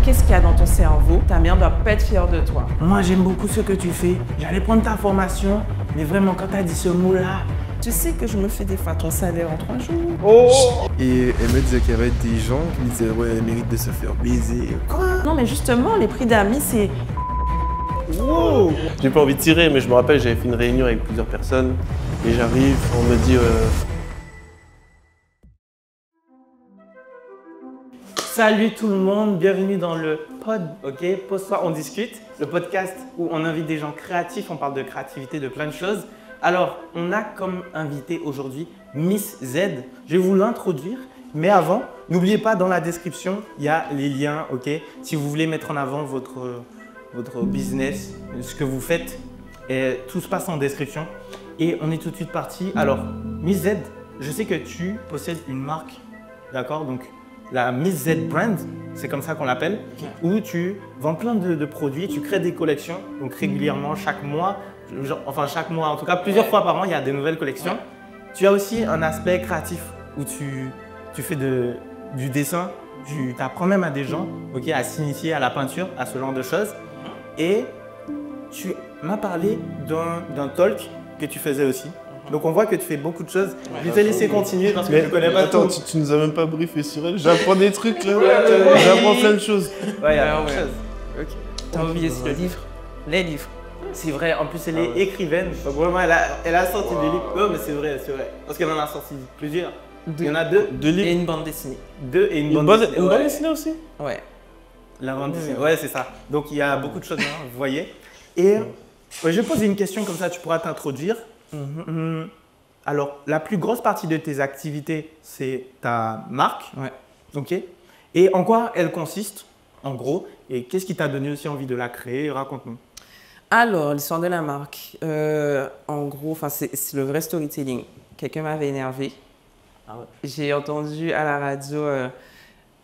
qu'est-ce qu'il y a dans ton cerveau, ta mère doit pas être fière de toi. Moi, j'aime beaucoup ce que tu fais. J'allais prendre ta formation, mais vraiment, quand tu as dit ce mot-là, tu sais que je me fais des fois ton salaire en 3 jours. Oh! Et elle me disait qu'il y avait des gens qui me disaient ouais, elle mérite de se faire baiser. Quoi? Non, mais justement, les prix d'amis, c'est... Wow! J'ai pas envie de tirer, mais je me rappelle, j'avais fait une réunion avec plusieurs personnes et j'arrive, on me dit Salut tout le monde, bienvenue dans le pod, ok? Pose-toi, on discute, le podcast où on invite des gens créatifs, on parle de créativité, de plein de choses. Alors, on a comme invité aujourd'hui Miss Z. Je vais vous l'introduire, mais avant, n'oubliez pas, dans la description, il y a les liens, ok? Si vous voulez mettre en avant votre business, ce que vous faites, et tout se passe en description. Et on est tout de suite parti. Alors, Miss Z, je sais que tu possèdes une marque, d'accord? Donc, la Miss Z Brand, c'est comme ça qu'on l'appelle, où tu vends plein de produits, tu crées des collections, donc régulièrement, chaque mois, chaque mois, en tout cas plusieurs fois par an, il y a des nouvelles collections. Ouais. Tu as aussi un aspect créatif où tu fais du dessin, tu apprends même à des gens à s'initier à la peinture, à ce genre de choses. Et tu m'as parlé d'un talk que tu faisais aussi. Donc on voit que tu fais beaucoup de choses. Ouais, je vais te laisser continuer parce que je ne connais pas tout. Attends, tu nous as même pas briefé sur elle. J'apprends des trucs là. J'apprends plein de choses. Ouais, il y a plein de choses. Okay. T'as oublié aussi le livre. Les livres. C'est vrai, en plus elle est écrivaine. Donc vraiment, elle a sorti des livres. Non, mais c'est vrai, c'est vrai. Parce qu'elle en a sorti plusieurs. Il y en a deux livres. Et une bande dessinée. Deux et une bande dessinée. Une bande dessinée aussi? Ouais. La bande dessinée, ouais, c'est ça. Donc il y a beaucoup de choses, hein, vous voyez. Et je vais poser une question comme ça, tu pourras t'introduire. Alors, la plus grosse partie de tes activités, c'est ta marque. Ouais. Ok. Et en quoi elle consiste, en gros? Et qu'est-ce qui t'a donné aussi envie de la créer? Raconte-nous. Alors, l'histoire de la marque, en gros, c'est le vrai storytelling. Quelqu'un m'avait énervé. Ah ouais. J'ai entendu à la radio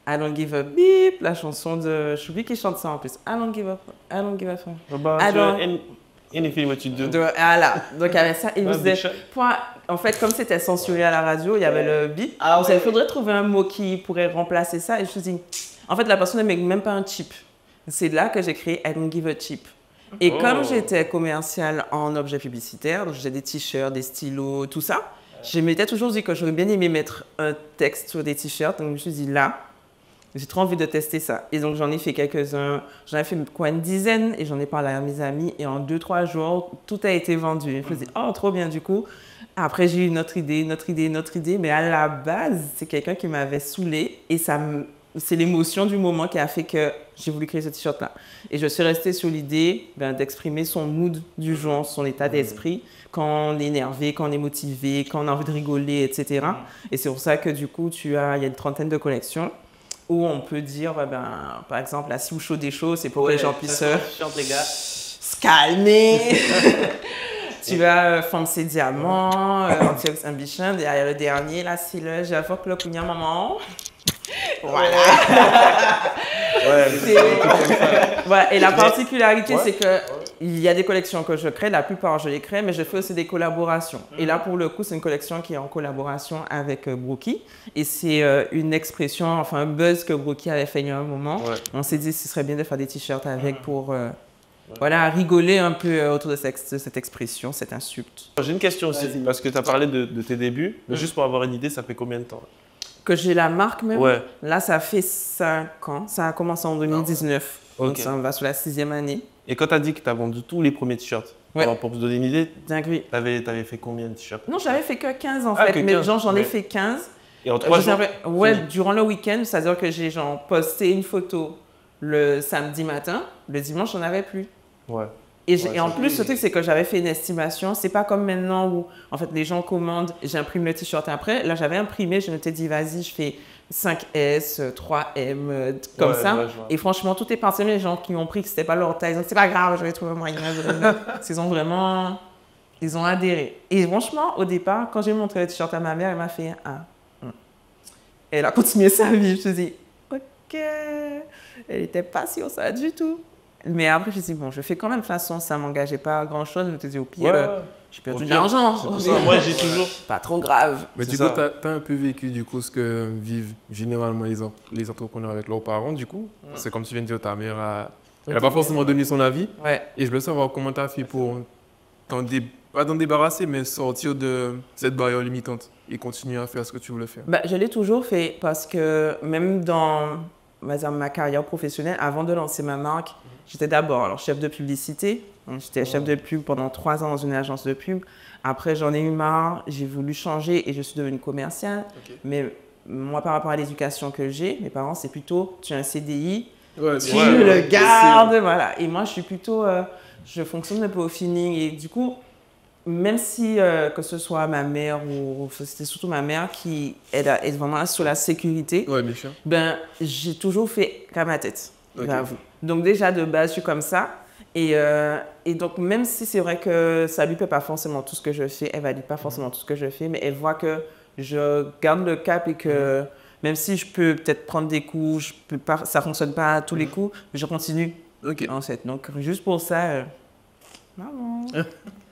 I don't give a beep, la chanson de... Je oublie qui chante ça en plus. I don't give a fuck. Anything what you do. Voilà, donc il y avait ça. Et il me disait, en fait, comme c'était censuré à la radio, il y avait le beat. Ah ouais. Il faudrait trouver un mot qui pourrait remplacer ça. Et je me suis dit, en fait, la personne ne met même pas un chip. C'est là que j'ai créé I don't give a chip. Et comme j'étais commerciale en objets publicitaires, donc j'ai des t-shirts, des stylos, tout ça, je m'étais toujours dit que j'aurais bien aimé mettre un texte sur des t-shirts. Donc je me suis dit, là, j'ai trop envie de tester ça. Et donc, j'en ai fait quelques-uns. J'en ai fait une dizaine et j'en ai parlé à mes amis. Et en 2-3 jours, tout a été vendu. Je me suis dit, oh, trop bien du coup. Après, j'ai eu une autre idée. Mais à la base, c'est quelqu'un qui m'avait saoulée. Et c'est l'émotion du moment qui a fait que j'ai voulu créer ce t-shirt-là. Et je suis restée sur l'idée d'exprimer son mood du jour, son état d'esprit, quand on est énervé, quand on est motivé, quand on a envie de rigoler, etc. Et c'est pour ça que du coup, il y a une trentaine de collections. Où on peut dire, par exemple, la sous chaud des choses, c'est pour que les gens puissent se calmer. Tu vas Fancy Diamant, Antiox Ambition, et le dernier, là, c'est le J'avoue que le Kounia Maman. Voilà. Ouais, et la particularité, c'est que il y a des collections que je crée, la plupart je les crée, mais je fais aussi des collaborations. Et là, pour le coup, c'est une collection qui est en collaboration avec Brookie. Et c'est une expression, enfin un buzz que Brookie avait fait il y a un moment. Ouais. On s'est dit que ce serait bien de faire des t-shirts avec pour voilà, rigoler un peu autour de cette expression, cette insulte. J'ai une question aussi, parce que tu as parlé de tes débuts, mais juste pour avoir une idée, ça fait combien de temps? Que j'ai la marque même? Ouais. Là, ça fait 5 ans. Ça a commencé en 2019. Okay. Donc, ça va sur la 6e année. Et quand tu as dit que tu as vendu tous les premiers t-shirts, alors pour vous donner une idée, tu avais fait combien de t-shirts? Non, j'avais fait que 15 en fait. Mais j'en ai fait 15. Et en 3 jours? Ouais, durant le week-end, c'est-à-dire que j'ai posté une photo le samedi matin. Le dimanche, j'en avais plus. Ouais. Et en plus, le truc, c'est que j'avais fait une estimation. C'est pas comme maintenant où, en fait, les gens commandent, j'imprime le t-shirt après. Là, j'avais imprimé, je m'étais dit, vas-y, je fais 5S, 3M, comme ça. Ouais, et franchement, tout est parti. Les gens qui ont pris que c'était pas leur taille, c'est pas grave, je vais trouver un moyen. Ils ont adhéré. Et franchement, au départ, quand j'ai montré le t-shirt à ma mère, elle m'a fait Elle a continué sa vie. Je me suis dit, ok, elle n'était pas sûre ça du tout. Mais après, je me suis dit, bon, je fais quand même de toute façon, ça ne m'engageait pas à grand-chose. Je me suis dit, au pire, j'ai perdu de l'argent. Moi, j'ai toujours. Pas trop grave. Mais du coup, tu as un peu vécu du coup ce que vivent généralement les entrepreneurs avec leurs parents, du coup. C'est comme tu viens de dire, ta mère elle n'a pas forcément donné son avis. Ouais. Et je veux savoir comment tu as fait pour pas t'en débarrasser, mais sortir de cette barrière limitante et continuer à faire ce que tu voulais faire. Bah, je l'ai toujours fait parce que même dans on va dire, ma carrière professionnelle, avant de lancer ma marque, j'étais d'abord alors, chef de publicité. Donc, j'étais chef de pub pendant 3 ans dans une agence de pub. Après, j'en ai eu marre, j'ai voulu changer et je suis devenue commerciale. Okay. Mais moi, par rapport à l'éducation que j'ai, mes parents, c'est plutôt tu as un CDI, tu le gardes, voilà. Et moi, je suis plutôt, je fonctionne un peu au feeling. Et du coup, même si que ce soit ma mère ou c'était surtout ma mère qui est vraiment sur la sécurité, bien sûr. Ben, j'ai toujours fait qu'à ma tête, j'avoue. Donc déjà, de base, je suis comme ça. Et donc, même si c'est vrai que ça ne lui plaît pas forcément tout ce que je fais, elle ne valide pas forcément tout ce que je fais, mais elle voit que je garde le cap et que même si je peux peut-être prendre des coups, ça ne fonctionne pas à tous les coups, mais je continue. En fait. Donc, juste pour ça, maman.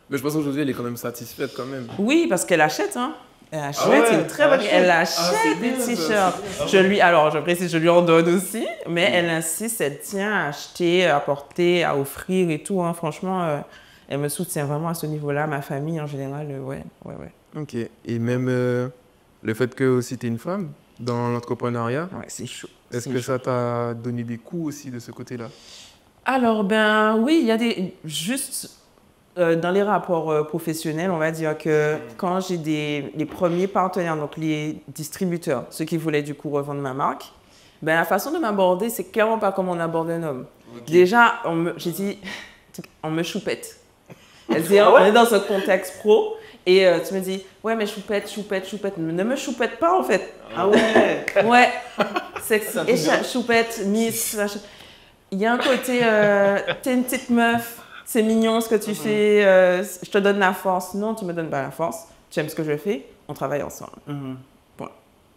Mais je pense qu'aujourd'hui, elle est quand même satisfaite quand même. Oui, parce qu'elle achète, hein. Elle achète, c'est une très bonne. Elle achète des t-shirts. Je précise, je lui en donne aussi, mais elle insiste, elle tient à acheter, à porter, à offrir et tout. Hein. Franchement, elle me soutient vraiment à ce niveau-là. Ma famille, en général, ouais. Ok. Et même le fait que aussi tu es une femme dans l'entrepreneuriat, ouais, c'est chaud. Est-ce que ça t'a donné des coups aussi de ce côté-là? Alors, ben oui, il y a des... Juste... dans les rapports professionnels, on va dire que quand j'ai les premiers partenaires, donc les distributeurs, ceux qui voulaient du coup revendre ma marque, ben, la façon de m'aborder, c'est clairement pas comme on aborde un homme. Déjà, j'ai dit, on me choupette. Elle dit, on est dans un contexte pro et tu me dis, ouais, mais choupette. Ne me choupette pas en fait. Ah ouais. Ouais. Choupette, miss. Il y a un côté, t'es une petite meuf. C'est mignon ce que tu fais, je te donne la force. Non, tu ne me donnes pas la force. Tu aimes ce que je fais, on travaille ensemble. Point.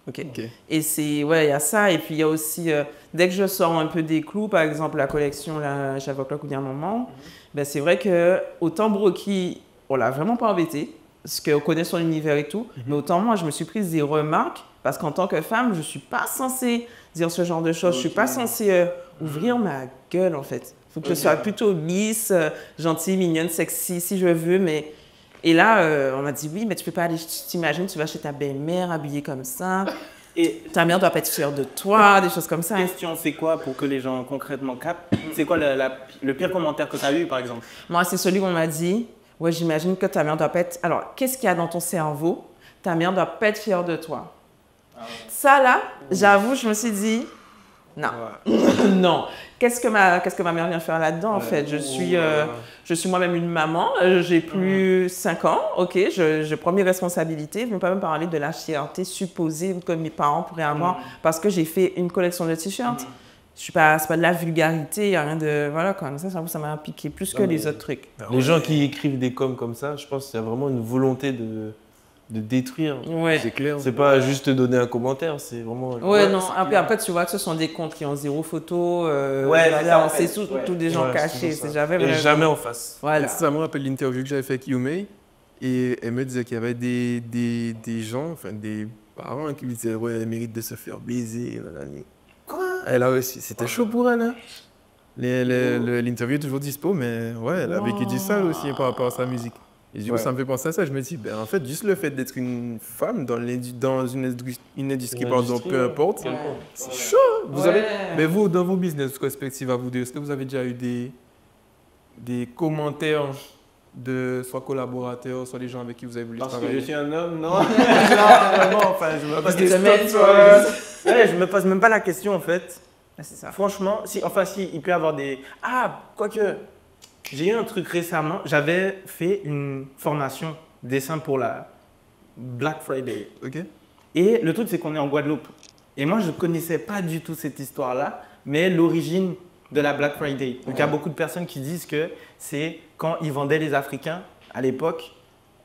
Okay. Et c'est, ouais, il y a ça. Et puis il y a aussi, dès que je sors un peu des clous, par exemple la collection, là, j'avais là un moment, ben, c'est vrai qu'autant Brocky, on ne l'a vraiment pas embêté, parce qu'on connaît son univers et tout, mais autant moi, je me suis prise des remarques, parce qu'en tant que femme, je ne suis pas censée dire ce genre de choses. Je ne suis pas censée ouvrir ma gueule, en fait. Il faut que je sois plutôt lisse, gentille, mignonne, sexy, si je veux. Mais... Et là, on m'a dit, oui, mais tu peux pas aller, tu t'imagines, tu vas chez ta belle-mère habillée comme ça. Et ta mère doit pas être fière de toi, des choses comme ça. La question, c'est quoi pour que les gens concrètement captent? C'est quoi le pire commentaire que tu as eu, par exemple? Moi, c'est celui qu'on m'a dit, ouais, j'imagine que ta mère doit pas être... Alors, qu'est-ce qu'il y a dans ton cerveau? Ta mère doit pas être fière de toi. Ça, là, j'avoue, je me suis dit... Non, non. Qu'est-ce que ma mère vient faire là-dedans, en fait? Je suis moi-même une maman, j'ai plus 5 ans, ok, je prends mes responsabilités. Je ne veux pas me parler de la fierté supposée que mes parents pourraient avoir parce que j'ai fait une collection de t-shirts. C'est pas de la vulgarité, il n'y a rien de... Voilà, comme ça m'a piqué plus que les autres trucs. Les gens qui écrivent des coms comme ça, je pense qu'il y a vraiment une volonté de détruire. Ouais. C'est clair. C'est pas juste donner un commentaire, c'est vraiment... Ouais, non. Après, tu vois que ce sont des comptes qui ont 0 photo. C'est tous des gens cachés. C'est jamais en face. Voilà. Ça me rappelle l'interview que j'avais fait avec Yumei. Et elle me disait qu'il y avait des gens, enfin des parents qui lui disaient, ouais, elle mérite de se faire baiser. Quoi? Elle a aussi. C'était chaud pour elle. Hein? L'interview est toujours dispo, mais ouais, elle a vécu du sale aussi par rapport à sa musique. Et du coup, ça me fait penser à ça. Je me dis, ben, en fait, juste le fait d'être une femme dans une industrie, par exemple, peu importe, c'est chaud. Mais vous, dans vos business respectifs à vous deux, est-ce que vous avez déjà eu des commentaires de soit collaborateurs, soit les gens avec qui vous avez voulu travailler? Parce que je suis un homme, non? Non, vraiment, enfin, je me pose même pas la question, en fait. C'est ça. Franchement, si, il peut y avoir des... Ah, quoique... J'ai eu un truc récemment, j'avais fait une formation dessin pour la Black Friday. Ok. Et le truc, c'est qu'on est en Guadeloupe. Et moi, je ne connaissais pas du tout cette histoire-là, mais l'origine de la Black Friday. Donc, il y a beaucoup de personnes qui disent que c'est quand ils vendaient les Africains, à l'époque,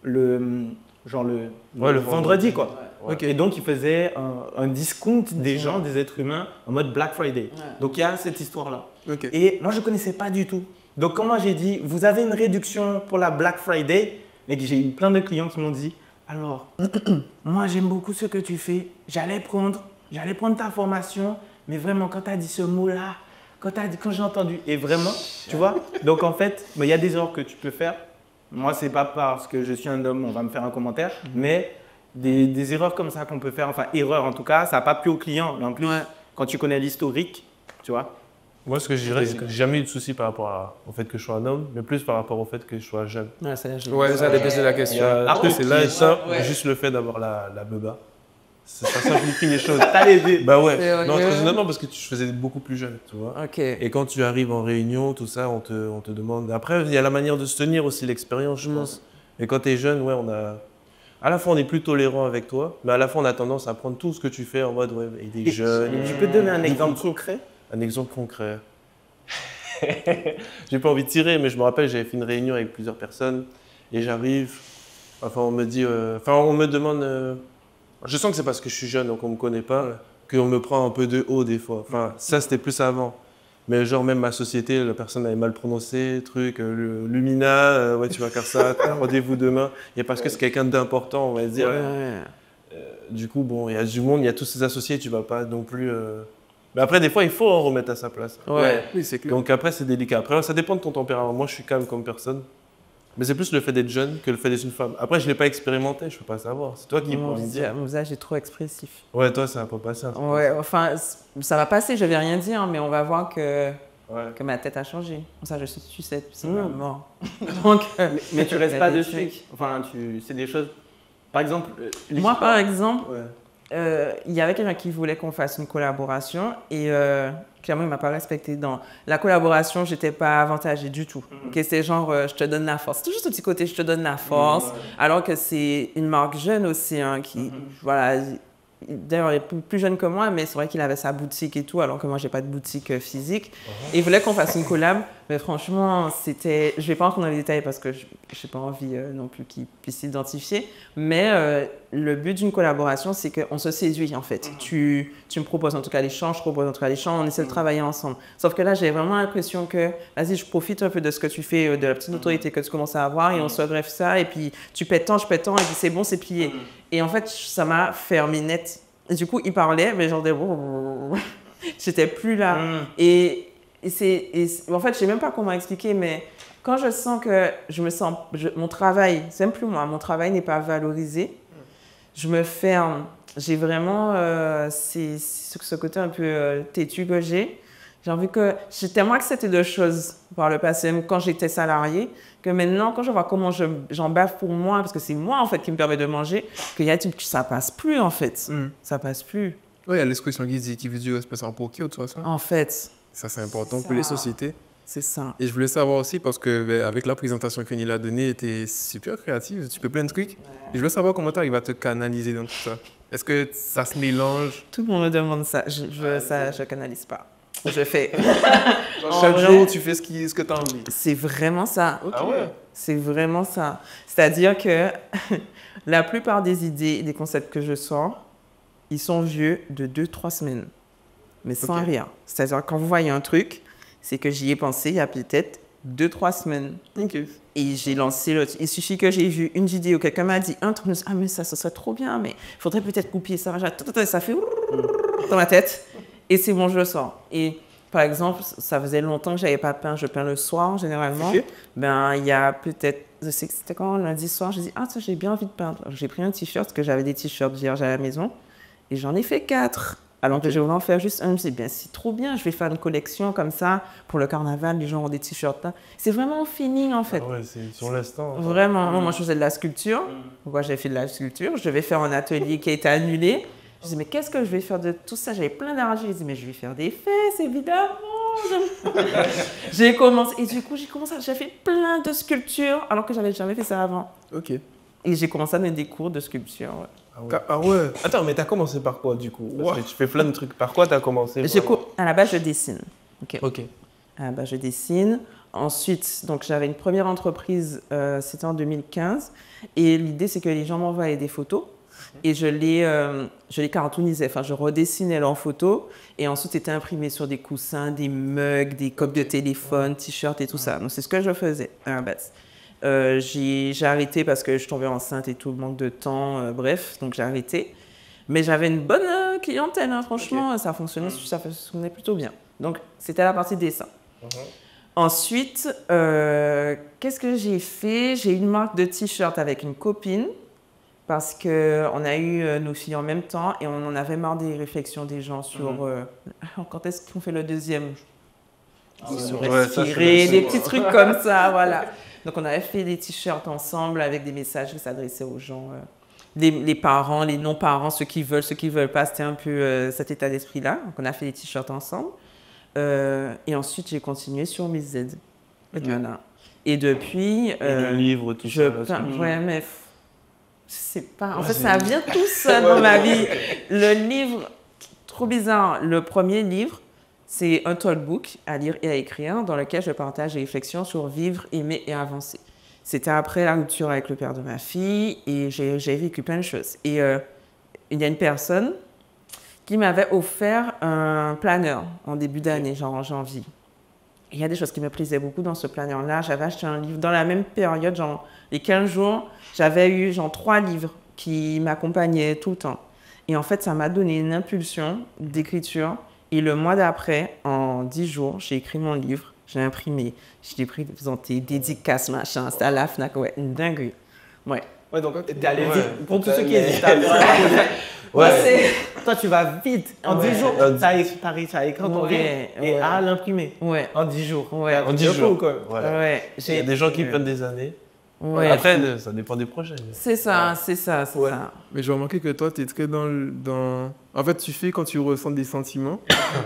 le vendredi, quoi. Ouais. Okay. Et donc, ils faisaient un discount des gens, des êtres humains, en mode Black Friday. Ouais. Donc, il y a cette histoire-là. Okay. Et moi, je ne connaissais pas du tout. Donc, quand moi j'ai dit, vous avez une réduction pour la Black Friday, Mais j'ai eu plein de clients qui m'ont dit, alors, moi j'aime beaucoup ce que tu fais, j'allais prendre ta formation, mais vraiment quand tu as dit ce mot-là, quand j'ai entendu, et vraiment, tu vois, donc en fait, il y a des erreurs que tu peux faire. Moi, c'est pas parce que je suis un homme, on va me faire un commentaire, mais des erreurs comme ça qu'on peut faire, enfin erreurs en tout cas, ça n'a pas plu au client. Mais en plus, quand tu connais l'historique, tu vois. Moi, ce que je dirais, c'est que j'ai jamais eu de souci par rapport au fait que je sois un homme, mais plus par rapport au fait que je sois jeune. Ouais, ça dépose la question. Après, c'est là et ça, juste le fait d'avoir la beuba, ça simplifie les choses. T'as les deux. Bah ouais, non, très honnêtement, parce que je faisais beaucoup plus jeune, tu vois. Ok. Et quand tu arrives en réunion, tout ça, on te demande. Après, il y a la manière de se tenir aussi, l'expérience, je pense. Et quand tu es jeune, ouais, à la fois, on est plus tolérant avec toi, mais à la fois, on a tendance à prendre tout ce que tu fais en mode, ouais, il est jeune. Tu peux te donner un exemple concret? Un exemple concret. J'ai pas envie de tirer, mais je me rappelle, j'avais fait une réunion avec plusieurs personnes et j'arrive. Enfin, on me dit. On me demande. Je sens que c'est parce que je suis jeune, donc on me connaît pas, qu'on me prend un peu de haut des fois. Enfin, ça, c'était plus avant. Mais genre, même ma société, la personne avait mal prononcé, Lumina, ouais, tu vas faire ça, rendez-vous demain. Et parce que c'est quelqu'un d'important, on va dire. Du coup, bon, il y a du monde, il y a tous ces associés, tu vas pas non plus. Mais après, des fois, il faut en remettre à sa place. Ouais, oui, c'est clair. Donc après, c'est délicat. Après, ça dépend de ton tempérament. Moi, je suis calme comme personne. Mais c'est plus le fait d'être jeune que le fait d'être une femme. Après, je ne l'ai pas expérimenté, je ne peux pas savoir. C'est toi qui Mon pourras me dire. visage est trop expressif. Ouais, toi, ça va pas passer. Ouais, enfin, ça va passer, je vais rien dire, mais on va voir que ma tête a changé. Ça, je suis sucette, c'est pas mort. Donc, mais tu restes pas dessus. Enfin, c'est des choses. Par exemple. Moi, par exemple, il y avait quelqu'un qui voulait qu'on fasse une collaboration et clairement, il ne m'a pas respecté. Dans la collaboration, je n'étais pas avantagée du tout. C'était genre, je te donne la force. C'est toujours ce petit côté, je te donne la force. Alors que c'est une marque jeune aussi, hein, qui, voilà, d'ailleurs, il est plus jeune que moi, mais c'est vrai qu'il avait sa boutique et tout, alors que moi, je n'ai pas de boutique physique. Et il voulait qu'on fasse une collab, mais franchement, c'était... Je ne vais pas entrer dans les détails parce que je n'ai pas envie non plus qu'il puisse s'identifier. Mais le but d'une collaboration, c'est qu'on se séduit, en fait. Tu me proposes en tout cas l'échange, je propose en tout cas l'échange, on essaie de travailler ensemble. Sauf que là, j'ai vraiment l'impression que, vas-y, je profite un peu de ce que tu fais, de la petite autorité que tu commences à avoir, et on se greffe ça, et puis tu pètes tant, je pète tant, et puis c'est bon, c'est plié. Et en fait, ça m'a fermé net. Et du coup, il parlait, mais genre des... J'étais plus là. Et en fait, je sais même pas comment expliquer, mais quand je sens que mon travail, c'est même plus moi, mon travail n'est pas valorisé, je me ferme. J'ai vraiment ce côté un peu têtu que j'ai. J'ai envie que... J'ai tellement accepté de choses par le passé, même quand j'étais salariée, que maintenant, quand je vois comment j'en bave pour moi, parce que c'est moi, en fait, qui me permet de manger, ça passe plus, en fait. Ça passe plus. Oui, il y a l'expression qui dit qu'il veut du respect sans pour qui, de toute façon. En fait. Ça, c'est important pour les sociétés. C'est ça. Et je voulais savoir aussi, parce que avec la présentation que Nil a donnée, était super créative, tu peux plein de trucs. Et je voulais savoir comment tu arrives à te canaliser dans tout ça. Est-ce que ça se mélange? Tout le monde me demande ça. Je canalise pas. Je fais. Chaque jour, tu fais ce que tu as envie. C'est vraiment ça. Ah ouais? C'est vraiment ça. C'est-à-dire que la plupart des idées, des concepts que je sors, ils sont vieux de 2-3 semaines. Mais sans rien. C'est-à-dire quand vous voyez un truc, c'est que j'y ai pensé il y a peut-être 2-3 semaines. Et j'ai lancé l'autre. Il suffit que j'ai vu une vidéo, quelqu'un m'a dit un truc, je me suis dit, ah mais ça serait trop bien, mais il faudrait peut-être couper ça. Ça fait dans ma tête. Et c'est bon, je le sors. Et par exemple, ça faisait longtemps que je n'avais pas peint. Je peins le soir, généralement. Ben, il y a peut-être, je sais que c'était quand, lundi soir, j'ai dit, ah, ça, j'ai bien envie de peindre. J'ai pris un t-shirt, parce que j'avais des t-shirts vierges à la maison. Et j'en ai fait 4. Alors que je voulais en faire juste un. Je me suis dit, bien, c'est trop bien. Je vais faire une collection comme ça pour le carnaval. Les gens ont des t-shirts là. C'est vraiment au feeling, en fait. Ah ouais, c'est sur l'instant. Vraiment. Moi, je faisais de la sculpture. Pourquoi j'ai fait de la sculpture? Je devais faire un atelier qui a été annulé. Je me dis, mais qu'est-ce que je vais faire de tout ça? J'avais plein d'argent. Je dis, mais je vais faire des fesses, évidemment. J'ai commencé. Et du coup, j'ai fait plein de sculptures alors que j'avais jamais fait ça avant. Ok. Et j'ai commencé à donner des cours de sculpture. Ah ouais. Attends, mais t'as commencé par quoi, du coup? Parce que tu fais plein de trucs. Par quoi t'as commencé? À la base, je dessine. Ok. À la base, je dessine. Ensuite, donc, j'avais une première entreprise, c'était en 2015. Et l'idée, c'est que les gens m'envoyaient des photos. Et je les cartoonisais, enfin je redessinais leurs photos et ensuite c'était imprimé sur des coussins, des mugs, des coques de téléphone, t-shirts et tout ça. Donc c'est ce que je faisais à la base. J'ai arrêté parce que je tombais enceinte et tout, le manque de temps, bref, donc j'ai arrêté. Mais j'avais une bonne clientèle, hein, franchement, ça fonctionnait plutôt bien. Donc, c'était la partie dessin. Ensuite, qu'est-ce que j'ai fait? J'ai eu une marque de t-shirt avec une copine parce qu'on a eu nos filles en même temps et on en avait marre des réflexions des gens sur quand est-ce qu'on fait le deuxième? Se respirer, des petits trucs comme ça, voilà. Donc, on avait fait des t-shirts ensemble avec des messages qui s'adressaient aux gens, les parents, les non-parents, ceux qui veulent pas. C'était un peu cet état d'esprit-là. Donc, on a fait des t-shirts ensemble. Et ensuite, j'ai continué sur mes aides. Voilà. Et depuis... le livre, tout ça. Ouais, mais je sais pas. En fait, ça vient tout seul dans ma vie. Le livre, trop bizarre. Le premier livre, c'est un talkbook à lire et à écrire dans lequel je partage des réflexions sur vivre, aimer et avancer. C'était après la rupture avec le père de ma fille et j'ai vécu plein de choses. Et il y a une personne qui m'avait offert un planeur en début d'année, genre en janvier. Et il y a des choses qui me plaisaient beaucoup dans ce planeur-là. J'avais acheté un livre dans la même période, genre les 15 jours, j'avais eu genre 3 livres qui m'accompagnaient tout le temps. Et en fait, ça m'a donné une impulsion d'écriture. Et le mois d'après, en 10 jours, j'ai écrit mon livre, j'ai imprimé, je l'ai présenté, dédicace, machin, c'était à la FNAC, ouais, une dinguerie. Ouais. Ouais, donc t'es allé vite. Pour tous ceux qui hésitent à faire un projet, toi tu vas vite. En 10 jours, t'as réussi à écrire ton livre et à l'imprimer. Ouais. En 10 jours. Ouais. En 10 jours. Quoi. Ouais. Il y a des gens qui prennent des années. Ouais. Après, ça dépend des projets. C'est ça. Mais j'ai remarqué que toi, tu es très dans... En fait, tu fais quand tu ressens des sentiments.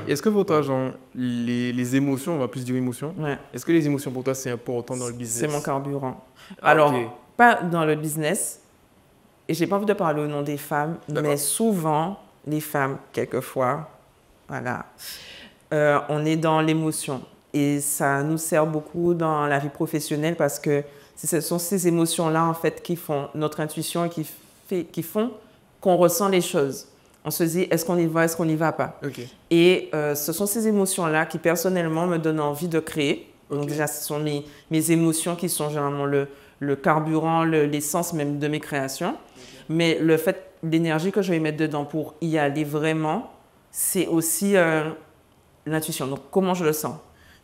Est-ce que pour toi, genre, les émotions, on va plus dire émotions, est-ce que les émotions pour toi, c'est important dans le business? C'est mon carburant. Alors, pas dans le business, et j'ai pas envie de parler au nom des femmes, mais souvent, les femmes, quelquefois, voilà, on est dans l'émotion. Et ça nous sert beaucoup dans la vie professionnelle parce que ce sont ces émotions-là, en fait, qui font notre intuition et qui font qu'on ressent les choses. On se dit, est-ce qu'on y va, est-ce qu'on n'y va pas? Et ce sont ces émotions-là qui, personnellement, me donnent envie de créer. Donc déjà, ce sont mes émotions qui sont généralement le carburant, l'essence même de mes créations. Mais le fait, l'énergie que je vais mettre dedans pour y aller vraiment, c'est aussi l'intuition. Donc, comment je le sens?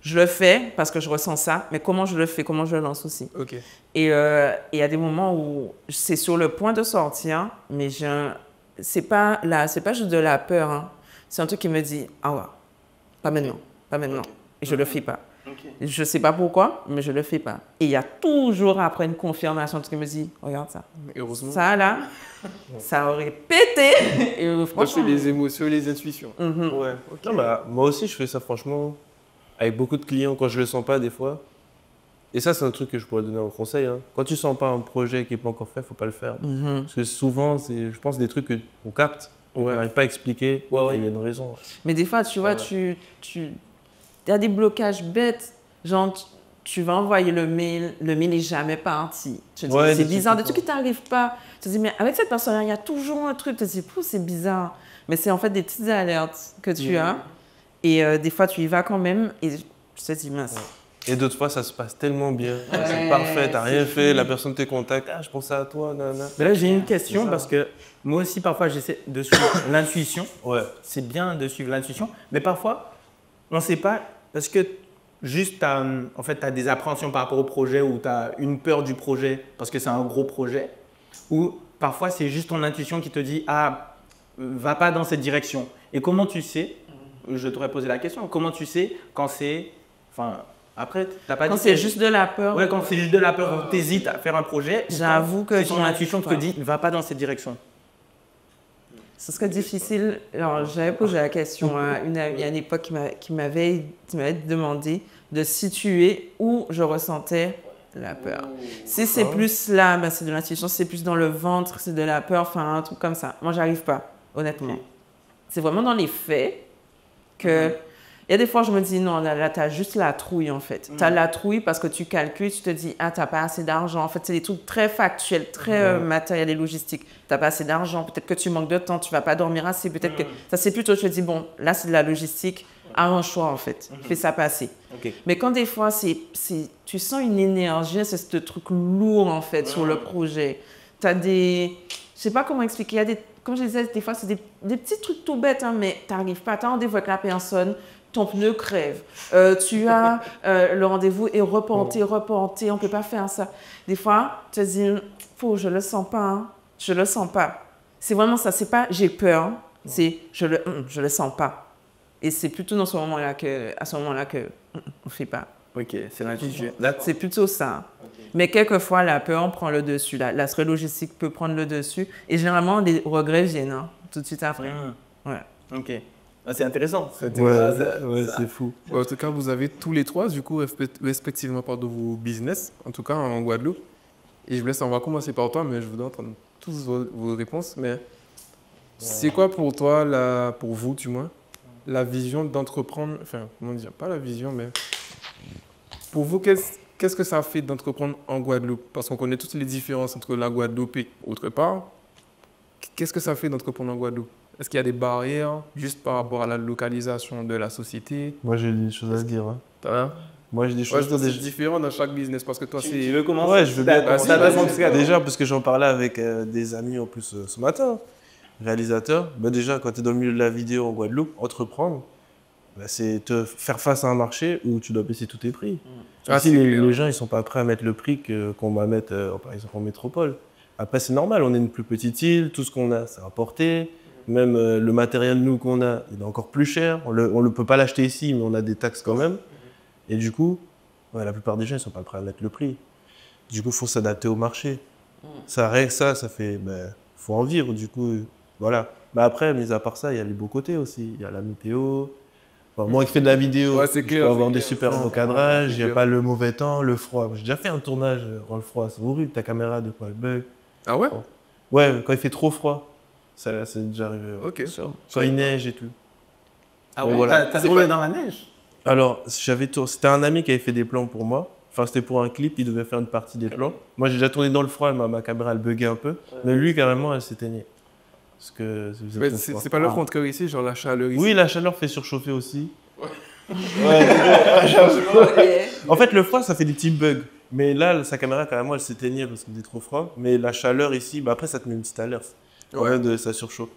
Je le fais parce que je ressens ça, mais comment je le fais, comment je le lance aussi. Et il y a des moments où c'est sur le point de sortir, mais c'est pas juste de la peur. Hein. C'est un truc qui me dit, ah ouais, pas maintenant. Et je le fais pas. Je sais pas pourquoi, mais je le fais pas. Et il y a toujours après une confirmation qui me dit, regarde ça. Heureusement. Ça là, ça aurait pété. Et franchement. C'est les émotions et les intuitions. Ouais. Non, bah, moi aussi, je fais ça franchement avec beaucoup de clients quand je le sens pas des fois. Et ça, c'est un truc que je pourrais donner en conseil. Hein. Quand tu sens pas un projet qui n'est pas encore fait, faut pas le faire. Parce que souvent, c'est, je pense, des trucs qu'on capte, on n'arrive pas à expliquer. Il y a une raison. Mais des fois, tu vois, tu y a des blocages bêtes. Genre, tu vas envoyer le mail n'est jamais parti. Tu te dis, c'est bizarre, des trucs qui t'arrivent pas. Tu te dis, mais avec cette personne-là, il y a toujours un truc. Tu te dis, c'est bizarre. Mais c'est en fait des petites alertes que tu as. Et des fois, tu y vas quand même et tu te dis, mince. Et d'autres fois, ça se passe tellement bien. C'est parfait, t'as rien fait, la personne te contacte. Ah, je pensais à toi, nanana. Mais là, j'ai une question parce que moi aussi, parfois, j'essaie de suivre l'intuition. C'est bien de suivre l'intuition. Mais parfois, on ne sait pas parce que juste, tu as des appréhensions par rapport au projet ou tu as une peur du projet parce que c'est un gros projet. Ou parfois, c'est juste ton intuition qui te dit, ah, va pas dans cette direction. Et comment tu sais, je t'aurais posé la question, comment tu sais quand c'est… Après, t'as pas quand dit… c'est juste de la peur. Ouais, quand c'est juste de la peur, quand tu hésites à faire un projet, j'avoue que c'est ton intuition qui te dit, ne va pas dans cette direction. Ce serait difficile. Alors, j'avais posé la question à une époque qui m'avait demandé de situer où je ressentais la peur. Si c'est plus là, ben c'est de l'intuition. Si c'est plus dans le ventre, c'est de la peur, enfin un truc comme ça. Moi, j'arrive pas, honnêtement. C'est vraiment dans les faits que… Il y a des fois, je me dis, non, là tu as juste la trouille, en fait. Tu as la trouille parce que tu calcules, tu te dis, ah, tu n'as pas assez d'argent. En fait, c'est des trucs très factuels, très matériels et logistiques. Tu n'as pas assez d'argent, peut-être que tu manques de temps, tu ne vas pas dormir assez, peut-être que… Ça, c'est plutôt, je te dis, bon, là, c'est de la logistique. arrange-toi en fait, fais ça passer. Ok. Mais quand des fois, tu sens une énergie, c'est ce truc lourd en fait sur le projet. Tu as des... Je sais pas comment expliquer, il y a comme je disais, des fois, c'est des petits trucs tout bêtes, hein, mais tu n'arrives pas, tu as rendez-vous avec la personne, ton pneu crève, tu as le rendez-vous est reporté, on ne peut pas faire ça. Des fois, tu te dis, je ne le sens pas, hein, je le sens pas. C'est vraiment ça, c'est pas j'ai peur, c'est je le sens pas. Et c'est plutôt à ce moment-là que on fait pas. Ok, c'est l'intuition. C'est plutôt ça. Okay. Mais quelquefois, la peur prend le dessus. La seule logistique peut prendre le dessus. Et généralement, les regrets viennent tout de suite après. Ouais. Ok. Ah, c'est intéressant. Ouais, c'est fou. En tout cas, vous avez tous les trois, du coup, respectivement, de vos business, en tout cas en Guadeloupe. Et je vous laisse, on va commencer par toi, mais je voudrais entendre tous vos réponses. Mais c'est quoi pour toi, pour vous, du moins, la vision d'entreprendre, enfin, comment dire, pas la vision, mais pour vous, qu'est-ce que ça fait d'entreprendre en Guadeloupe? Parce qu'on connaît toutes les différences entre la Guadeloupe et autre part. Qu'est-ce que ça fait d'entreprendre en Guadeloupe? Est-ce qu'il y a des barrières juste par rapport à la localisation de la société? Moi, j'ai des choses à se dire. Hein. Moi, j'ai des choses à dire. C'est différent dans chaque business parce que toi, c'est... Tu veux commencer? Ouais, je veux bien commencer. Déjà, parce que j'en parlais avec des amis en plus ce matin, réalisateurs. Ben, déjà, quand tu es dans le milieu de la vidéo en Guadeloupe, entreprendre, ben, c'est te faire face à un marché où tu dois baisser tous tes prix. Si les gens, ils sont pas prêts à mettre le prix qu'on va mettre, par exemple, en métropole. Après, c'est normal, on est une plus petite île, tout ce qu'on a, c'est importé. Même le matériel, nous, qu'on a, il est encore plus cher. On ne peut pas l'acheter ici, mais on a des taxes quand même. Et du coup, la plupart des gens, ils sont pas prêts à mettre le prix. Du coup, il faut s'adapter au marché. Ça fait... faut en vivre, du coup, voilà. Mais après, mis à part ça, il y a les beaux côtés aussi. Il y a la météo. Enfin, moi qui fais de la vidéo, je peux avoir des super beaux cadrages, il n'y a pas le mauvais temps, le froid. J'ai déjà fait un tournage dans le froid, c'est horrible, ta caméra, de quoi elle bug. Ah ouais? Ouais, quand il fait trop froid. Ça, c'est déjà arrivé. Ouais. Ok. Quand il neige et tout. Ah ouais, voilà. T'as roulé dans la neige? Alors, c'était un ami qui avait fait des plans pour moi. Enfin, c'était pour un clip, il devait faire une partie des plans. Moi, j'ai déjà tourné dans le froid, ma caméra, elle buguait un peu. Mais lui, carrément, elle s'éteignait. Parce que c'est pas le contraire ici, genre la chaleur ici. Oui, la chaleur fait surchauffer aussi. En fait, le froid, ça fait des petits bugs. Mais là, sa caméra, carrément, elle s'éteignait parce qu'il était trop froid. Mais la chaleur ici, après, ça te met une petite alerte. Ça surchauffe.